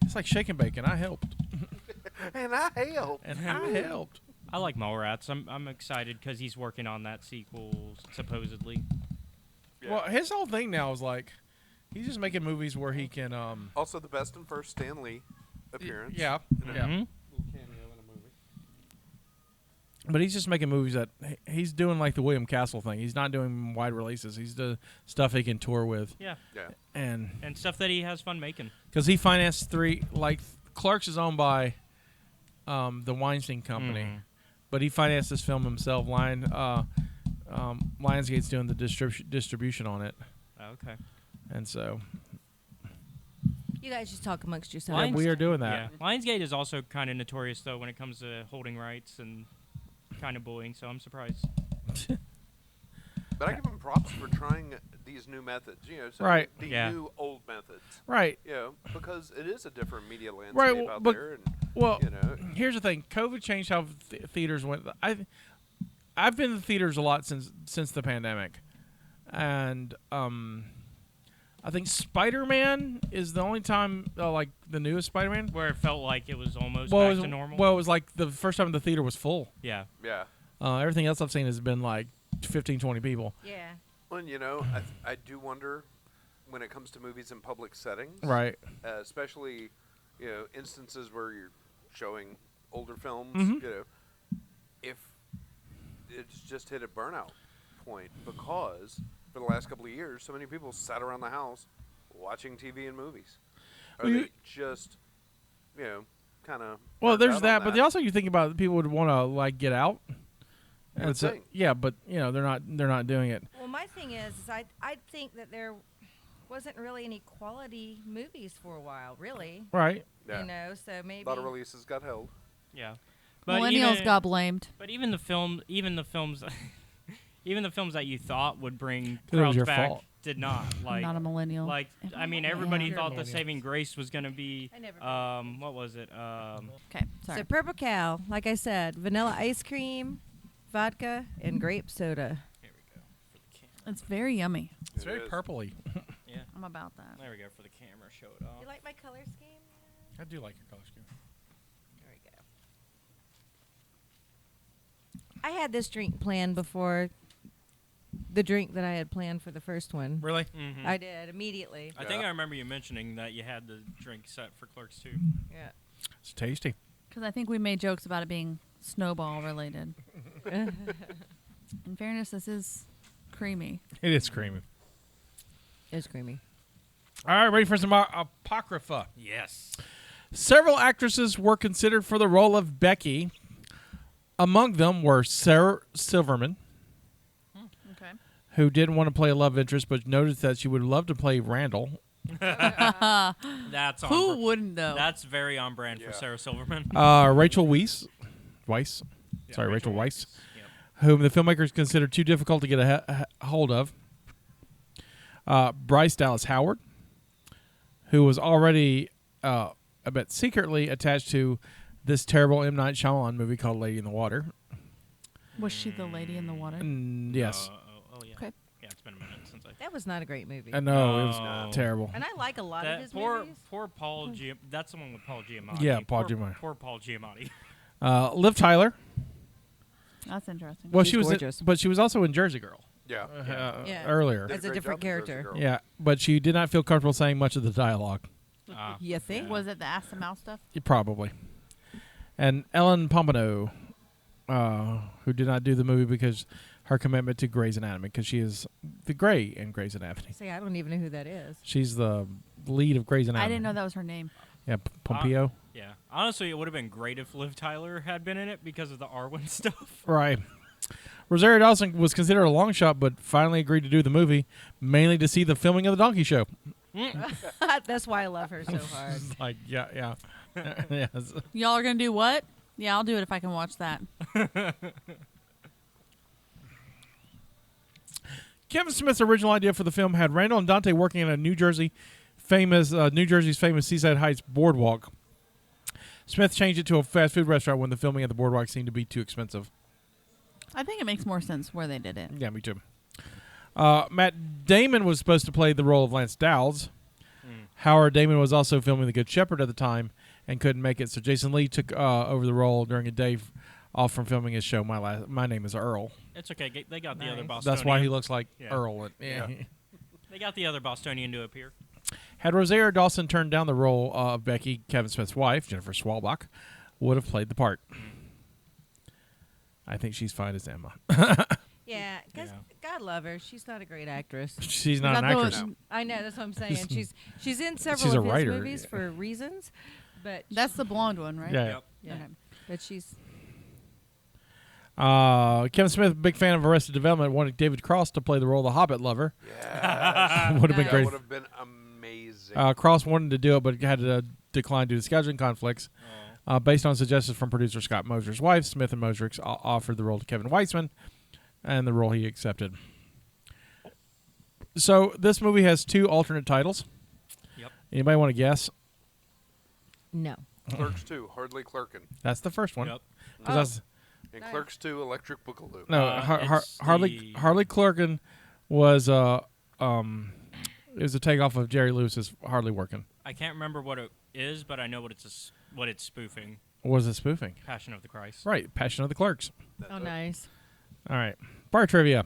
It's like shake and bake, and I helped. And I help. And I helped. I like Mallrats. I'm excited because he's working on that sequel supposedly. Yeah. Well, his whole thing now is like, he's just making movies where he can. Also, the best and first Stan Lee appearance. Yeah, You know, yeah. Mhm. little cameo in a movie. But he's just making movies that he's doing like the William Castle thing. He's not doing wide releases. He's the stuff he can tour with, Yeah, Yeah. and and stuff that he has fun making. because he financed Clerks is owned by the Weinstein Company, Mhm. but he financed this film himself. Lionsgate's doing the distribution on it, Okay. and so You guys just talk amongst yeah, yourselves. Lions- we are doing Yeah, that. Lionsgate is also kind of notorious though when it comes to holding rights and kind of bullying. So I'm surprised. But I give him props for trying these new methods. You know, so Right. the Yeah. new old methods. Right. You know, because it is a different media landscape Right, well, out but- there. And, Well, you know, here's the thing: COVID changed how theaters went. I've been to theaters a lot since the pandemic, and I think Spider-Man is the only time, like the newest Spider-Man. Where it felt like it was almost Well, back to normal. Well, it was like the first time the theater was full. yeah. yeah. Everything else I've seen has been like 15, 20 people. Yeah. Well, you know, I do wonder when it comes to movies in public settings. Right. Especially, you know, instances where you're showing older films, Mhm. you know, if it's just hit a burnout point because for the last couple of years, so many people sat around the house watching TV and movies. Or Well, they just, you know, kind of. Well, there's that, but also you think about it, people would want to like get out. You would so, think. yeah, but you know they're not doing it. Well, my thing is I think that there wasn't really any quality movies for a while, really. Right. Yeah. You know, so maybe. A lot of releases got held. Yeah. Millennials even- got blamed. But even the films, even the films that you thought would bring It was crowds your back fault. did not. Like, Not a millennial. like If I mean, I'm a everybody millennial. thought the Millennial. saving grace was gonna be I never what was it? Okay, sorry. So purple cow, like I said, vanilla ice cream, vodka, and grape soda. Here we go for the camera. It's very yummy. It's It very is. purpley. Yeah. I'm about that. There we go for the camera. Show it off. You like my color scheme? I do like your color scheme. There we go. I had this drink planned before the drink that I had planned for the first one. Really? Mhm. I did immediately. I think Yeah. I remember you mentioning that you had the drink set for Clerks II. Yeah. It's tasty. Because I think we made jokes about it being snowball related. In fairness, this is creamy. It is creamy. It's creamy. All right, ready for some apocrypha. Yes. Several actresses were considered for the role of Becky. Among them were Sarah Silverman, Okay. who didn't want to play a love interest, but noticed that she would love to play Randall. That's on Who wouldn't though? That's very on brand Yeah. for Sarah Silverman. Rachel Weisz. Sorry, Rachel Weisz. Yep. whom the filmmakers considered too difficult to get a hold of. Bryce Dallas Howard, who was already a bit secretly attached to this terrible M. Night Shyamalan movie called Lady in the Water. Was she the lady in the water? Yes. Yeah. Okay. Yeah, it's been a minute since I. That was not a great movie. I know, it was No. terrible. And I like a lot of his movies. Poor Paul Giamatti. That's the one with Paul Giamatti. Yeah, Paul Poor- Giamatti. Poor Paul Giamatti. Liv Tyler. That's interesting. Well, She's she was, gorgeous. but she was also in Jersey Girl Yeah. Yeah. earlier. As a Did great different job in Jersey character. Girl. Yeah, but she did not feel comfortable saying much of the dialogue. You think? Was it the ass to mouth stuff? Probably. And Ellen Pompano, who did not do the movie because her commitment to Grey's Anatomy, because she is the Grey in Grey's Anatomy. See, I don't even know who that is. She's the lead of Grey's Anatomy. I didn't know that was her name. Yeah, Pompeo. Yeah. Honestly, it would have been great if Liv Tyler had been in it because of the Arwen stuff. Right. Rosario Dawson was considered a long shot, but finally agreed to do the movie, mainly to see the filming of the Donkey Show. That's why I love her so hard. Like, yeah. Yes. Y'all are gonna do what? Yeah, I'll do it if I can watch that. Kevin Smith's original idea for the film had Randall and Dante working in a New Jersey's famous Seaside Heights boardwalk. Smith changed it to a fast food restaurant when the filming at the boardwalk seemed to be too expensive. I think it makes more sense where they did it. Yeah, me too. Matt Damon was supposed to play the role of Lance Dowles. Howard Damon was also filming The Good Shepherd at the time and couldn't make it, so Jason Lee took over the role during a day off from filming his show, My Name is Earl. It's okay. They got the other Nice. Bostonian. That's why he looks like Yeah. Earl. Yeah. They got the other Bostonian to appear. Had Rosario Dawson turned down the role of Becky, Kevin Smith's wife, Jennifer Swalbach, would have played the part. I think she's fine as Emma. Yeah, because God love her. She's not a great actress. She's not Is an that the actress. one- I know, that's what I'm saying. She's in several She's a of his writer, movies yeah. for reasons, but That's the blonde one, right? Yeah. Yep. yeah. Okay. But she's Kevin Smith, big fan of Arrested Development, wanted David Cross to play the role of the Hobbit lover. Yes. Would have been Nice. great. That would have been amazing. Cross wanted to do it, but had to decline due to scheduling conflicts. Based on suggestions from producer Scott Moser's wife, Smith and Moser offered the role to Kevin Weitzman, and the role he accepted. So this movie has two alternate titles. Yep. Anybody want to guess? no. Clerks II, Hardly Clerkin. That's the first one. Yep. 'Cause that's- And Nice. Clerks II, Electric Boogaloo. no, It's Harley the- Harley Clerkin was it was a takeoff of Jerry Lewis's Hardly Working. I can't remember what it is, but I know what what it's spoofing. What was it spoofing? Passion of the Christ. Right, Passion of the Clerks. That's Oh, it. nice. All right. Bar trivia.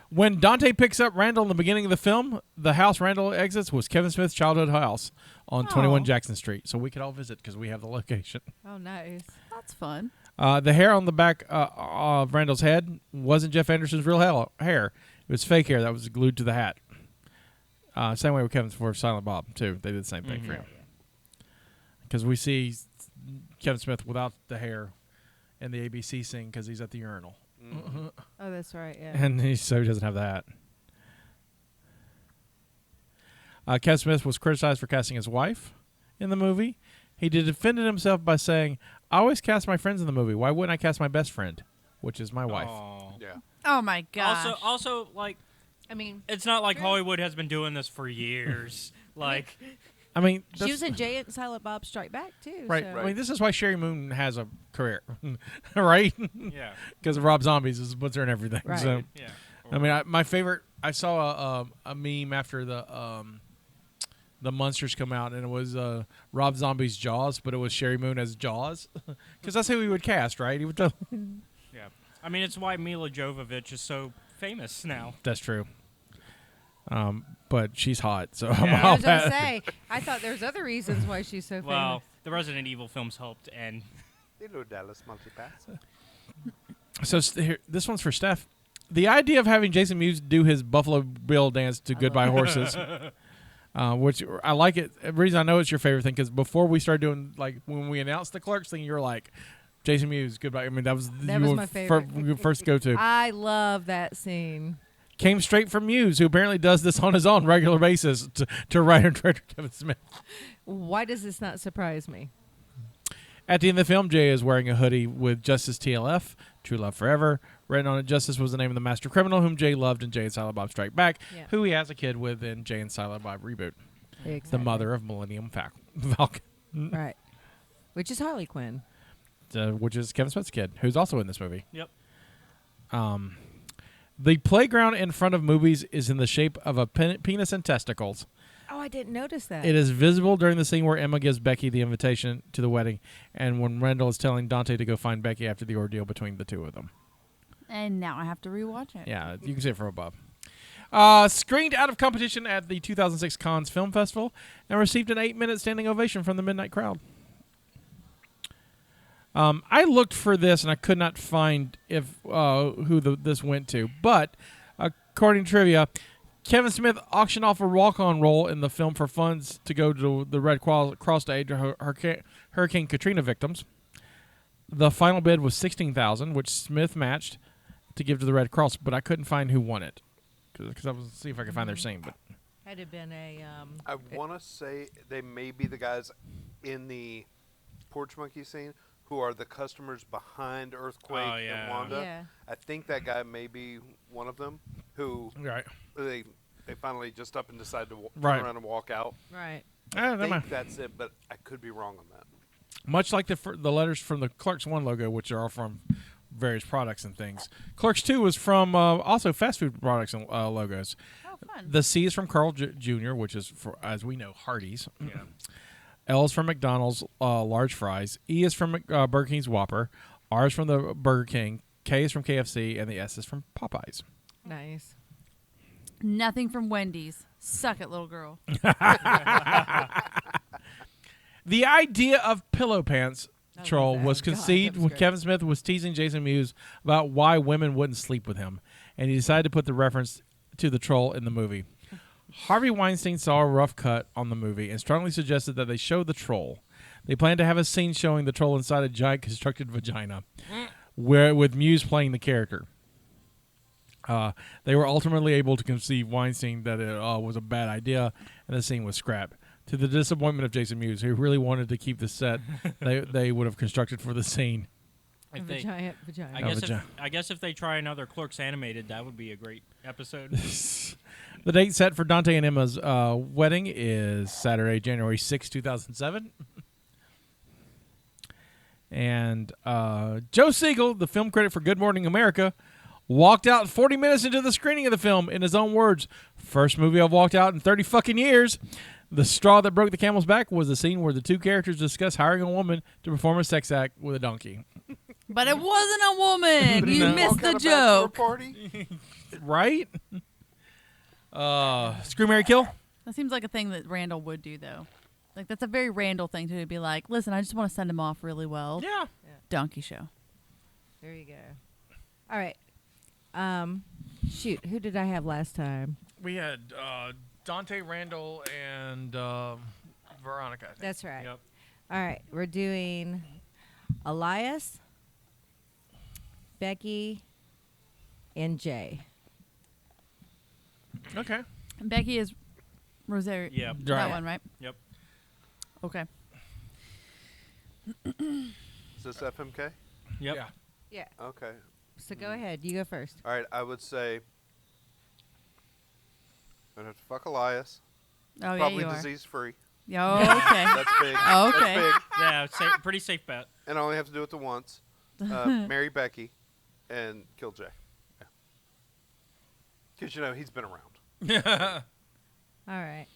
When Dante picks up Randall in the beginning of the film, the house Randall exits was Kevin Smith's childhood house on 21 Oh. Jackson Street. So we could all visit because we have the location. Oh, nice. That's fun. The hair on the back of Randall's head wasn't Jeff Anderson's real hair. It was fake hair that was glued to the hat. Same way with Kevin for Silent Bob, too. They did the same thing for him. Because we see Kevin Smith without the hair in the ABC scene because he's at the urinal. Oh, that's right. Yeah. And so he doesn't have that. Kevin Smith was criticized for casting his wife in the movie. He defended himself by saying, I always cast my friends in the movie. Why wouldn't I cast my best friend, which is my wife? Aw. Yeah. Oh my gosh. Also, like, I mean, it's not like True. Hollywood has been doing this for years. Like, I mean, she was in Jay and Silent Bob Strike Back, too. right. So. I mean, this is why Sherry Moon has a career, right? yeah, Because of Rob Zombies is puts her in everything. Right. So, yeah. I mean, my favorite. I saw a meme after the Munsters come out, and it was Rob Zombie's Jaws, but it was Sherry Moon as Jaws, because that's who he would cast, right? He would. Yeah. I mean, it's why Mila Jovovich is so famous now. That's true. But she's hot, so Yeah. I'm I all was going to that. say, I thought there was other reasons why she's so famous. Well, the Resident Evil films helped, and Hello, Dallas Multipass. So here, this one's for Steph. The idea of having Jason Mewes do his Buffalo Bill dance to Goodbye Horses, which I like it. The reason I know it's your favorite thing because before we started doing, like, when we announced the Clerks thing, you were like, Jason Mewes, Goodbye. I mean, that was my favorite. First go to. I love that scene. Came straight from Mewes, who apparently does this on his own regular basis to writer and director Kevin Smith. Why does this not surprise me? At the end of the film, Jay is wearing a hoodie with Justice TLF, True Love Forever. Written on it, Justice was the name of the master criminal whom Jay loved in Jay and Silent Bob Strike Back, Yeah. who he has a kid with in Jay and Silent Bob Reboot. Very The excited. mother of Millennium Falcon. Right. Which is Harley Quinn. Which is Kevin Smith's kid, who's also in this movie. Yep. The playground in front of Moobys is in the shape of a penis and testicles. Oh, I didn't notice that. It is visible during the scene where Emma gives Becky the invitation to the wedding, and when Randal is telling Dante to go find Becky after the ordeal between the two of them. And now I have to rewatch it. Yeah, you can see it from above. Screened out of competition at the 2006 Cannes Film Festival and received an 8-minute standing ovation from the midnight crowd. I looked for this and I could not find who this went to, but according to trivia, Kevin Smith auctioned off a walk-on role in the film for funds to go to the Red Cross to aid Hurricane Katrina victims. The final bid was $16,000, which Smith matched to give to the Red Cross, but I couldn't find who won it because I was see if I could find their scene. But Had it been a I want to say they may be the guys in the Porch Monkey scene who are the customers behind Earthquake Oh, yeah. and Wanda. Yeah. I think that guy may be one of them who right, they finally just up and decide to Right. turn around and walk out. right. I think that's it, but I could be wrong on that. much like the letters from the Clerks I logo, which are all from various products and things. Clerks 2 was from also fast food products and logos. Oh, fun. The C is from Carl Jr., which is, for, as we know, Hardee's. Yeah. L is from McDonald's, large fries. E is from Burger King's Whopper. R is from the Burger King. K is from KFC. And the S is from Popeyes. Nice. Nothing from Wendy's. Suck it, little girl. The idea of pillow pants I troll love that. was God, conceived that was when great. Kevin Smith was teasing Jason Mewes about why women wouldn't sleep with him. And he decided to put the reference to the troll in the movie. Harvey Weinstein saw a rough cut on the movie and strongly suggested that they show the troll. They planned to have a scene showing the troll inside a giant constructed vagina, with Mewes playing the character. They were ultimately able to conceive Weinstein that it was a bad idea, and the scene was scrapped. To the disappointment of Jason Mewes, who really wanted to keep the set they would have constructed for the scene. A If they- giant vagina. I guess if they try another Clerks animated, that would be a great episode. The date set for Dante and Emma's wedding is Saturday, January 6, 2007. And Joe Siegel, the film critic for Good Morning America, walked out 40 minutes into the screening of the film in his own words. First movie I've walked out in 30 fucking years. The straw that broke the camel's back was the scene where the two characters discuss hiring a woman to perform a sex act with a donkey. But it wasn't a woman. You No. missed Walk the out a bachelor joke. Party? Right? Screw, Mary, Kill? That seems like a thing that Randall would do, though. Like, that's a very Randall thing to be like, listen, I just want to send him off really well. Yeah. Donkey show. There you go. All right. Shoot, who did I have last time? We had Dante, Randall, and Veronica, I think. That's right. Yep. All right, we're doing Elias, Becky, and Jay. Okay. And Becky is Rosario. Yeah. That Right. one, right? Yep. Okay. Is this FMK? Yep. Yeah. Yeah. Okay. So go ahead. You go first. All right, I would say I'd have to fuck Elias. Oh, yeah, Probably you are. disease-free. Yeah, okay. That's big. Oh, okay. That's big. Yeah. Pretty safe bet. And I only have to do it the once. Marry Becky and kill Jay. Yeah. Because, you know, he's been around. All right.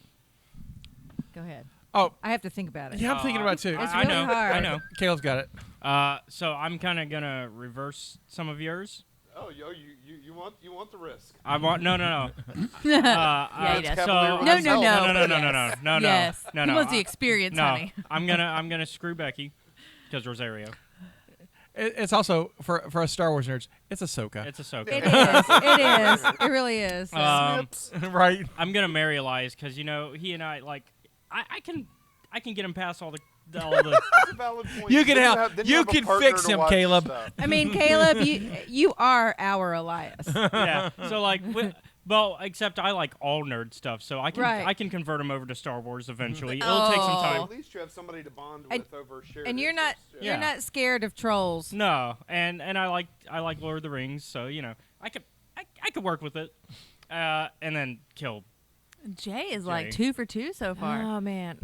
Go ahead. Oh, I have to think about it. yeah, I'm thinking about it too. It's I really know. hard. I know. Caleb's got it. So I'm kind of gonna reverse some of yours. Oh, you want the risk. I want no. Yeah, he That's does. Cavalier No, Runs no, out. no. No. Yes. No. He wants the experience, No, honey. I'm gonna screw Becky because Rosario. It's also for us Star Wars nerds. It's Ahsoka. It's Ahsoka. It is. It is. It really is. Right. I'm gonna marry Elias because you know he and I like I can get him past all the That's a valid point. You can Then help. then You have a can partner fix to him, watch Caleb. stuff. I mean, Caleb, you are our Elias. yeah. So like Well, except I like all nerd stuff, so I can convert them over to Star Wars eventually. It'll take some time. At least you have somebody to bond And- with over shared And you're not interests. you're not scared of trolls. No, and I like Lord of the Rings, so I could work with it, and then kill. Jay is like Jay. 2 for 2 so far. Oh man.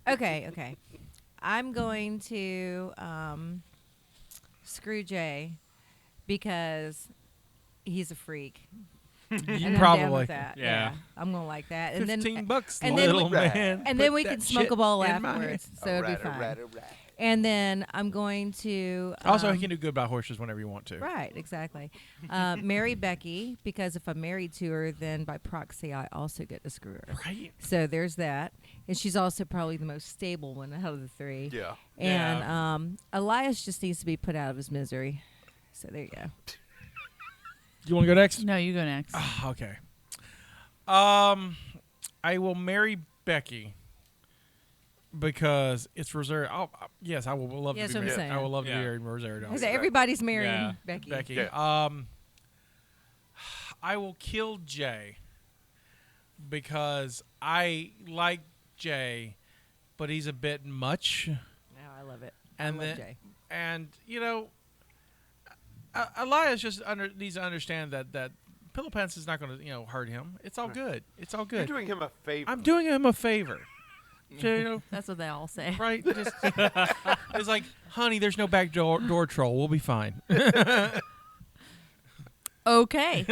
Okay. I'm going to screw Jay because he's a freak. And I'm down probably. with that. Yeah. I'm gonna like that. And then $15, and then little we- man. and then Put we that can smoke shit a bowl in my afterwards, hand. so it'll be fine. And then I'm going to Also, he can do good about horses whenever you want to. right, exactly. Marry Becky because if I'm married to her, then by proxy I also get to screw her. Right. So there's that, and she's also probably the most stable one out of the three. Yeah. And Elias just needs to be put out of his misery. So there you go. You want to go next? No, you go next. Ah, okay. I will marry Becky because it's reserved. Yes, I will love Yes, to be I'm married. saying. I would love to Yeah. be married Rosario. Because everybody's marrying Yeah. Becky. Becky. Yeah. I will kill Jay because I like Jay, but he's a bit much. No, I love it. And I love then, Jay. and Elias just needs to understand that Pillow Pants is not going to hurt him. It's all good. It's all You're good. doing him a favor. I'm doing him a favor. So, That's what they all say. right? Just, it's like, honey, there's no back door troll. We'll be fine. Okay.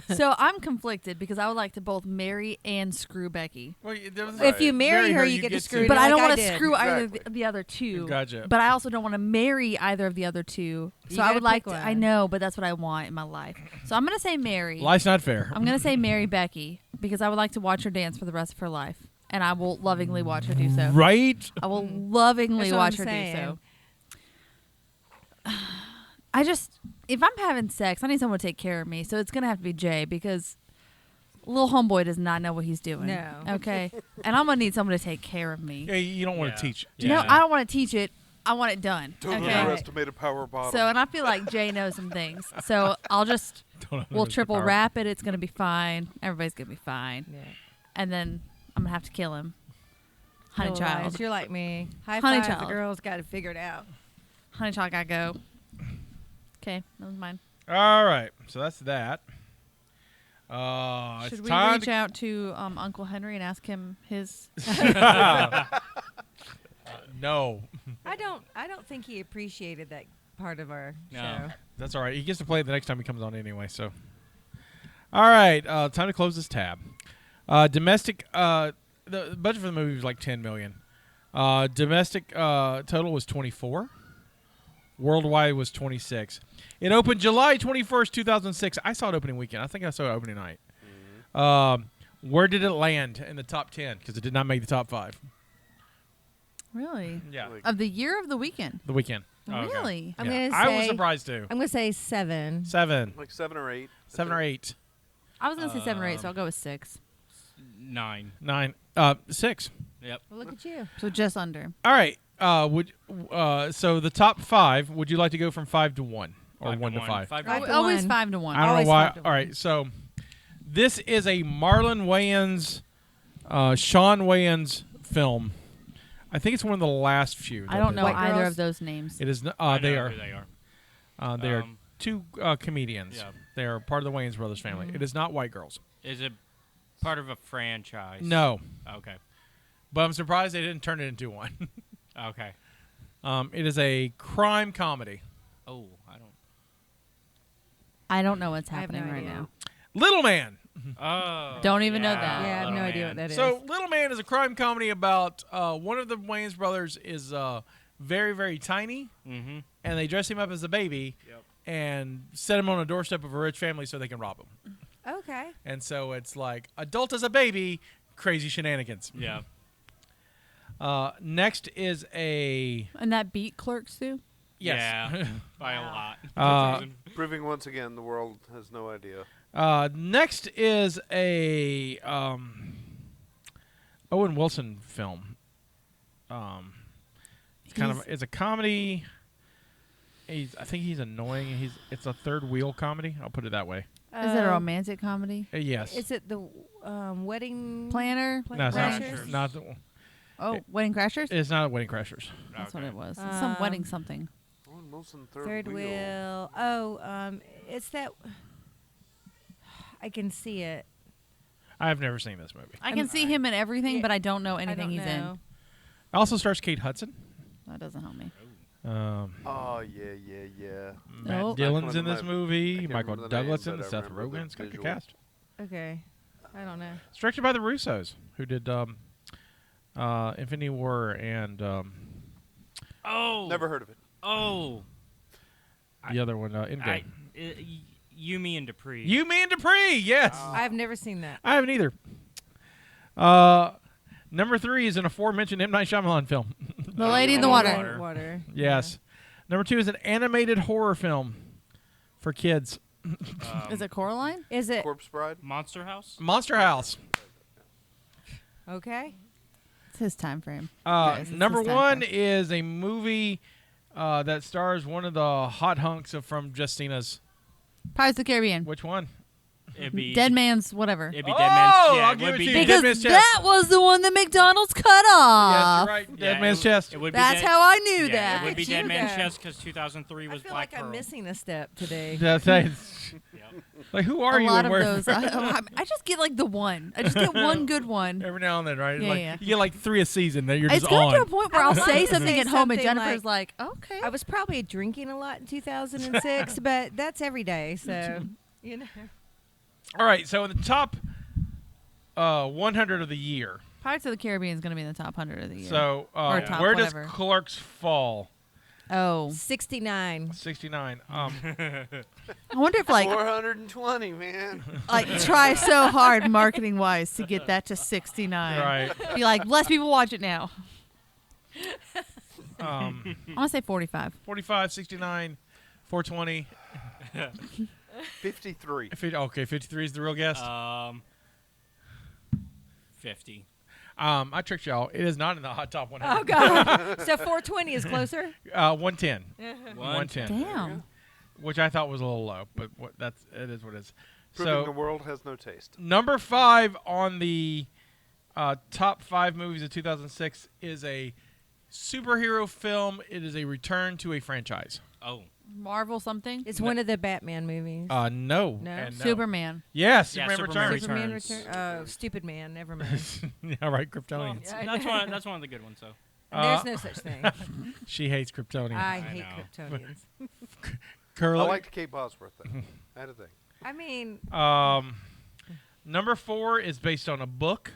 So I'm conflicted because I would like to both marry and screw Becky. Well, If you marry her, you get to screw her. But I don't like want to did. screw either Exactly. of the other two. Gotcha. But I also don't want to marry either of the other two. You So I gotta would like pick to. one. I know, but that's what I want in my life. So I'm going to say marry. Life's not fair. I'm going to say marry Becky because I would like to watch her dance for the rest of her life. And I will lovingly watch her do so. Right? I will lovingly That's what watch I'm her saying. do so. If I'm having sex, I need someone to take care of me. So it's going to have to be Jay because little homeboy does not know what he's doing. No. Okay. And I'm going to need someone to take care of me. Yeah, you don't want Yeah. to teach. No, I don't want to teach it. I want it done. Don't Okay. underestimate a power bottom. So, and I feel like Jay knows some things. So we'll triple wrap it. It's going to be fine. Everybody's going to be fine. Yeah. And then I'm going to have to kill him. Honey Little child. Elias, you're like me. High Honey five. child. The girls got it figured out. Honey child got to go. Okay. That was mine. All right. So that's that. Should it's we time reach out to Uncle Henry and ask him his? No. I don't think he appreciated that part of our No. show. That's all right. He gets to play it the next time he comes on anyway. So, all right. Time to close this tab. Domestic. The budget for the movie was like $10 million. Domestic total was 24. Worldwide was 26. It opened July 21st, 2006. I saw it opening weekend. I think I saw it opening night. Where did it land in the top 10? Because it did not make the top 5. Really? Yeah, Like- Of the year of the weekend? the weekend. Oh, okay. Really? I'm Yeah. gonna I was say- surprised too. I'm gonna say 7. 7. like 7 or 8. 7 or 8. I was gonna say 7 or 8, so I'll go with 6. 9. 9. 6. Yep. Well, look at you. So just under. All right. So the top 5, would you like to go from 5 to 1 or 1 to 5? 5 Five to to Always one. 5 to 1. I don't know Always why. 5 to All right. So this is a Marlon Wayans, Sean Wayans film. I think it's one of the last few. I don't know White either girls? of those names. It is. I They know are. who they are. They are 2 comedians. Yeah. They are part of the Wayans brothers family. Mhm. It is not White Girls. Is it part of a franchise? No, Okay. but I'm surprised they didn't turn it into one. Okay. It is a crime comedy. Oh, I don't know what's I have no happening right idea. now. Little Man. Oh. Don't even know that. Yeah, I have no Oh, idea man. what that is. So Little Man is a crime comedy about one of the Wayans brothers is very, very tiny, Mm-hmm. and they dress him up as a baby Yep. and set him on a doorstep of a rich family so they can rob him. Okay. And so it's like adult as a baby, crazy shenanigans. Yeah. Next is a And that beat Clerks II? yes. Yeah. By a Wow. lot. Proving once again the world has no idea. Next is a Owen Wilson film. It's kind of it's a comedy. I think he's annoying. It's a third wheel comedy. I'll put it that way. Is it a romantic comedy? Yes. Is it the wedding Planner? No, it's not. Crashers? Not the, Oh, Wedding Crashers? it's not Wedding Crashers. That's what Okay. it was. It's some wedding Um, something. Owen Wilson, Third wheel. Oh, it's that. I can see it. I've never seen this movie. I can see him in everything, Yeah, but I don't know I anything don't he's know. It also stars Kate Hudson. in. That doesn't help me. Oh, yeah. Matt Nope. Dillon's in Not this one of movie. I can't Michael remember the name, Douglas in but it. I Seth remember the Rogen's got a good visual. cast. Okay. I don't know. It's directed by the Russos, who did Infinity War and Oh. Never heard of it. Oh. the other one, Endgame. Yumi and Dupree. You, Me, and Dupree. Yes. I've never seen that. I haven't either. Number 3 is an aforementioned M. Night Shyamalan film. The Lady in the Water. Water. Water. Yes. Number 2 is an animated horror film for kids. Is it Coraline? Is it Corpse Bride. Monster House? Monster House. okay? It's his time frame. Guys, it's Number his time 1 frame. is a movie that stars one of the hot hunks from Justina's. Pirates of the Caribbean. Which one? It'd be Dead Man's whatever. It'd be Oh, Dead Man's. Yeah, I'll it give would it be to you. Dead Dead Because Man's Chest. that was the one that McDonald's cut off. Yes, you're right. Yeah, Dead Man's it- Chest. It would be That's Dead- how I knew yeah, that. It would be Look at Dead you Man's go. Chest because 2003 I was feel Black like I'm Pearl. missing a step today. That's it. Yep. Like, who are A you? lot and of where- those. I just get like the one. I just get one good one. Every now and then, right? Yeah, Like, yeah. you get like 3 a season that you're It's just going to a on. point where I I'll would say like to something say at home and something Jennifer's like, okay. I was probably drinking a lot in 2006, but that's every day, so you know. All right, so in the top 100 of the year. Pirates of the Caribbean is going to be in the top 100 of the year. So Or top where whatever. does Clerks fall? Oh. 69. 69. I wonder if like 420, man. try so hard marketing wise to get that to 69. right. Be like, less people watch it now. Um, I want to say 45. 45, 69, 420. 53. Okay, 53 is the real guess. 50. I tricked y'all. It is not in the hot top 100. Oh God! So 420 is closer. 110. 110. 110. Damn. Which I thought was a little low, but it is what it is. Proving the So world has no taste. number 5 on the top 5 movies of 2006 is a superhero film. It is a return to a franchise. Oh. Marvel something? It's one of the Batman movies. No. No? And no. Superman. Yes, Yeah, Superman Superman Returns. Superman Returns. Return. Oh, stupid man. Never mind. Yeah, right, Kryptonians. Yeah, I That's know. one. That's one of the good ones, though. There's no such thing. She hates Kryptonians. I hate know. Kryptonians. Curly. I liked Kate Bosworth, though. I had a thing. I mean, Number 4 is based on a book.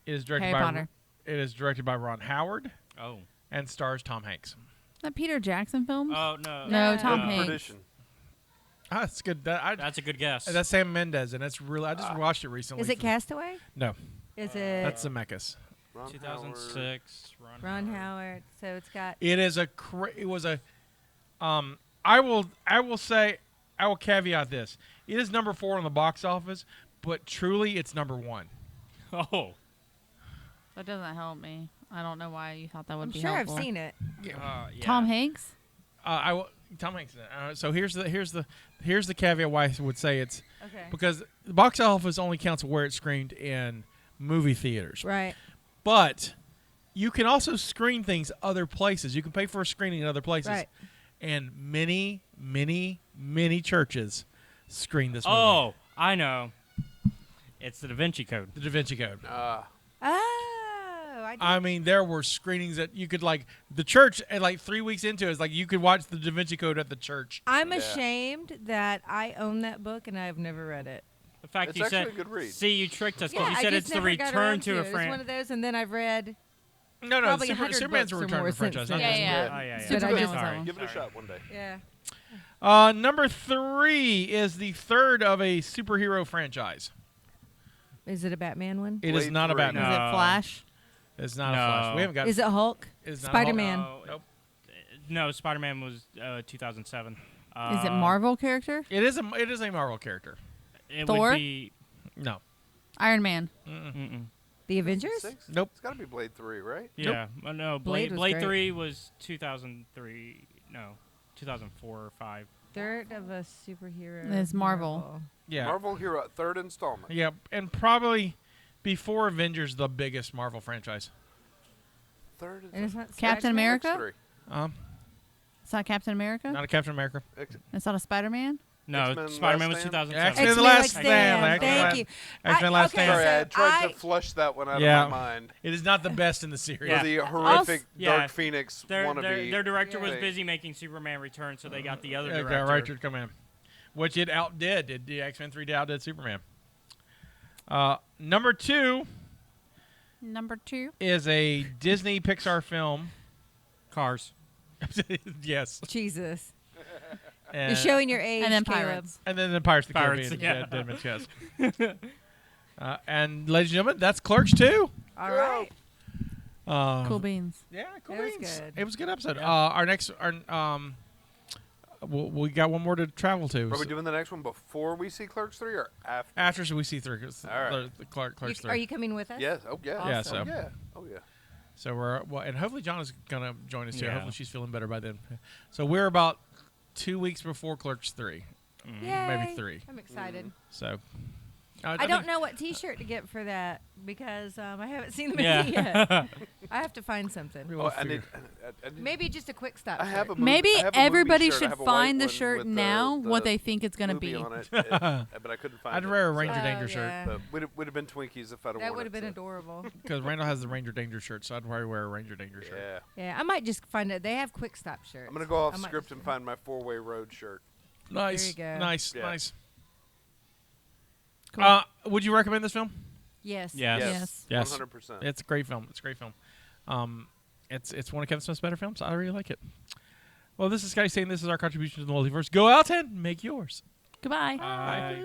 It is directed Harry by Potter. It is directed by Ron Howard Oh. and stars Tom Hanks. That Peter Jackson film? Oh no. No, No. Tom No. Hanks. Perdition. Ah, that's good. That's a good guess. That's Sam Mendes, and it's really. I just watched it recently. is it Castaway? No, Is it that's Zemeckis. Ron 2006. Ron Howard? So it's got. It is a. It was a. I will say. I will caveat this. It is number 4 on the box office, but truly, it's number 1. Oh. That doesn't help me. I don't know why you thought that would I'm be sure helpful. I've seen it. Yeah. Tom Hanks? Tom Hanks. So here's the caveat why I would say it's Okay. because the box office only counts where it's screened in movie theaters. Right. But you can also screen things other places. You can pay for a screening in other places. Right. And many, many, many churches screen this movie. Oh, I know. It's the Da Vinci Code. The Da Vinci Code. Oh, I mean, there were screenings that you could, like, the church, and like 3 weeks into it, it's like you could watch the Da Vinci Code at the church. I'm Yeah. ashamed that I own that book and I've never read it. The fact It's you actually said. a good read. See, you tricked us Yeah, because you I said just it's the never got return around to a It's one franchise. of those, and then I've read. No, Probably 100 Superman's a books or return to more the franchise. since not then. this. Yeah. Oh yeah. But I Superman just- was Sorry. on. Give it a Sorry. shot one day. Yeah. Number 3 is the third of a superhero franchise. Is it a Batman one? It is Blade not a 3. Batman. Is No. it Flash? It's not a No. Flash. We haven't got. Is it Hulk? It's not a Spider-Man. No, Nope. No, Spider-Man was 2007. Is it Marvel character? It is a Marvel character. It Thor? would be. No. Iron Man. Mm-mm. The Avengers? 6? Nope. It's got to be Blade 3, right? Yeah. No, Blade Blade. was Blade great. 3 was 2003. No, 2004 or 5. Third of a superhero. It's Marvel. Yeah. Marvel Hero, third installment. Yeah, and probably before Avengers, the biggest Marvel franchise. Third And it's not Captain Spider-Man? America? X3. It's not Captain America? Not a Captain America. It's not a Spider-Man? No, X-Men Spider-Man Last was Stand? 2007. X-Men X-Men The Last Last Stand. Stand. Thank you. X-Men Last okay, Stand. Sorry, I so tried to flush that one out Yeah. of my mind. It is not the best in the series. Yeah. For the horrific Yeah. Dark Phoenix wannabe. Their director was thing. busy making Superman Return, so they got the other Yeah, director. right to come in. Which it outdid. The X-Men 3 outdid Superman. Number 2 Number 2. is a Disney Pixar film. Cars. Yes. Jesus. And, You're showing your age, And then Caleb. Uh, Pirates. and then the Pirates of the Pirates, Caribbean. yeah. Dead Man's Chest. And ladies and gentlemen, that's Clerks 2. All right. Cool beans. Yeah, cool It was beans. good. It was a good episode. Yeah. Our next, we got one more to travel to. Are we doing the next one before we see Clerks 3 or after? After we see 3, All right. the Clerks 3. Are you coming with us? Yes. Oh, yeah. Yeah, Awesome. so. Yeah. Oh, yeah. So and hopefully John is gonna join us too. Yeah. Hopefully she's feeling better by then. So we're about 2 weeks before Clerks 3, Yay. maybe 3. I'm excited. So I don't know what T-shirt to get for that because I haven't seen the Yeah. movie yet. I have to find something. We Oh, will I need, figure. I need- Maybe just a quick stop. I have shirt. a Maybe I have a movie everybody shirt. I should have a find white the one shirt with now, what the they think it's going to movie be. on it, but I couldn't find I'd it. wear a so- Ranger Oh, Danger shirt yeah. But would have been Twinkies if I'd have That worn would have it, been so- adorable. because Randall has the Ranger Danger shirt, so I'd probably wear a Ranger Danger shirt. Yeah. Yeah, I might just find it. They have quick stop shirts. I'm going to go off I might script just- and find my 4-way road shirt. Nice, There you go. nice, Yeah. nice. Cool. Would you recommend this film? Yes. Yes. Yes. Yes. 100%. It's a great film. It's a great film. It's one of Kevin Smith's better films. I really like it. Well, this is Scotty saying this is our contribution to the multiverse. Go out and make yours. Goodbye. Bye.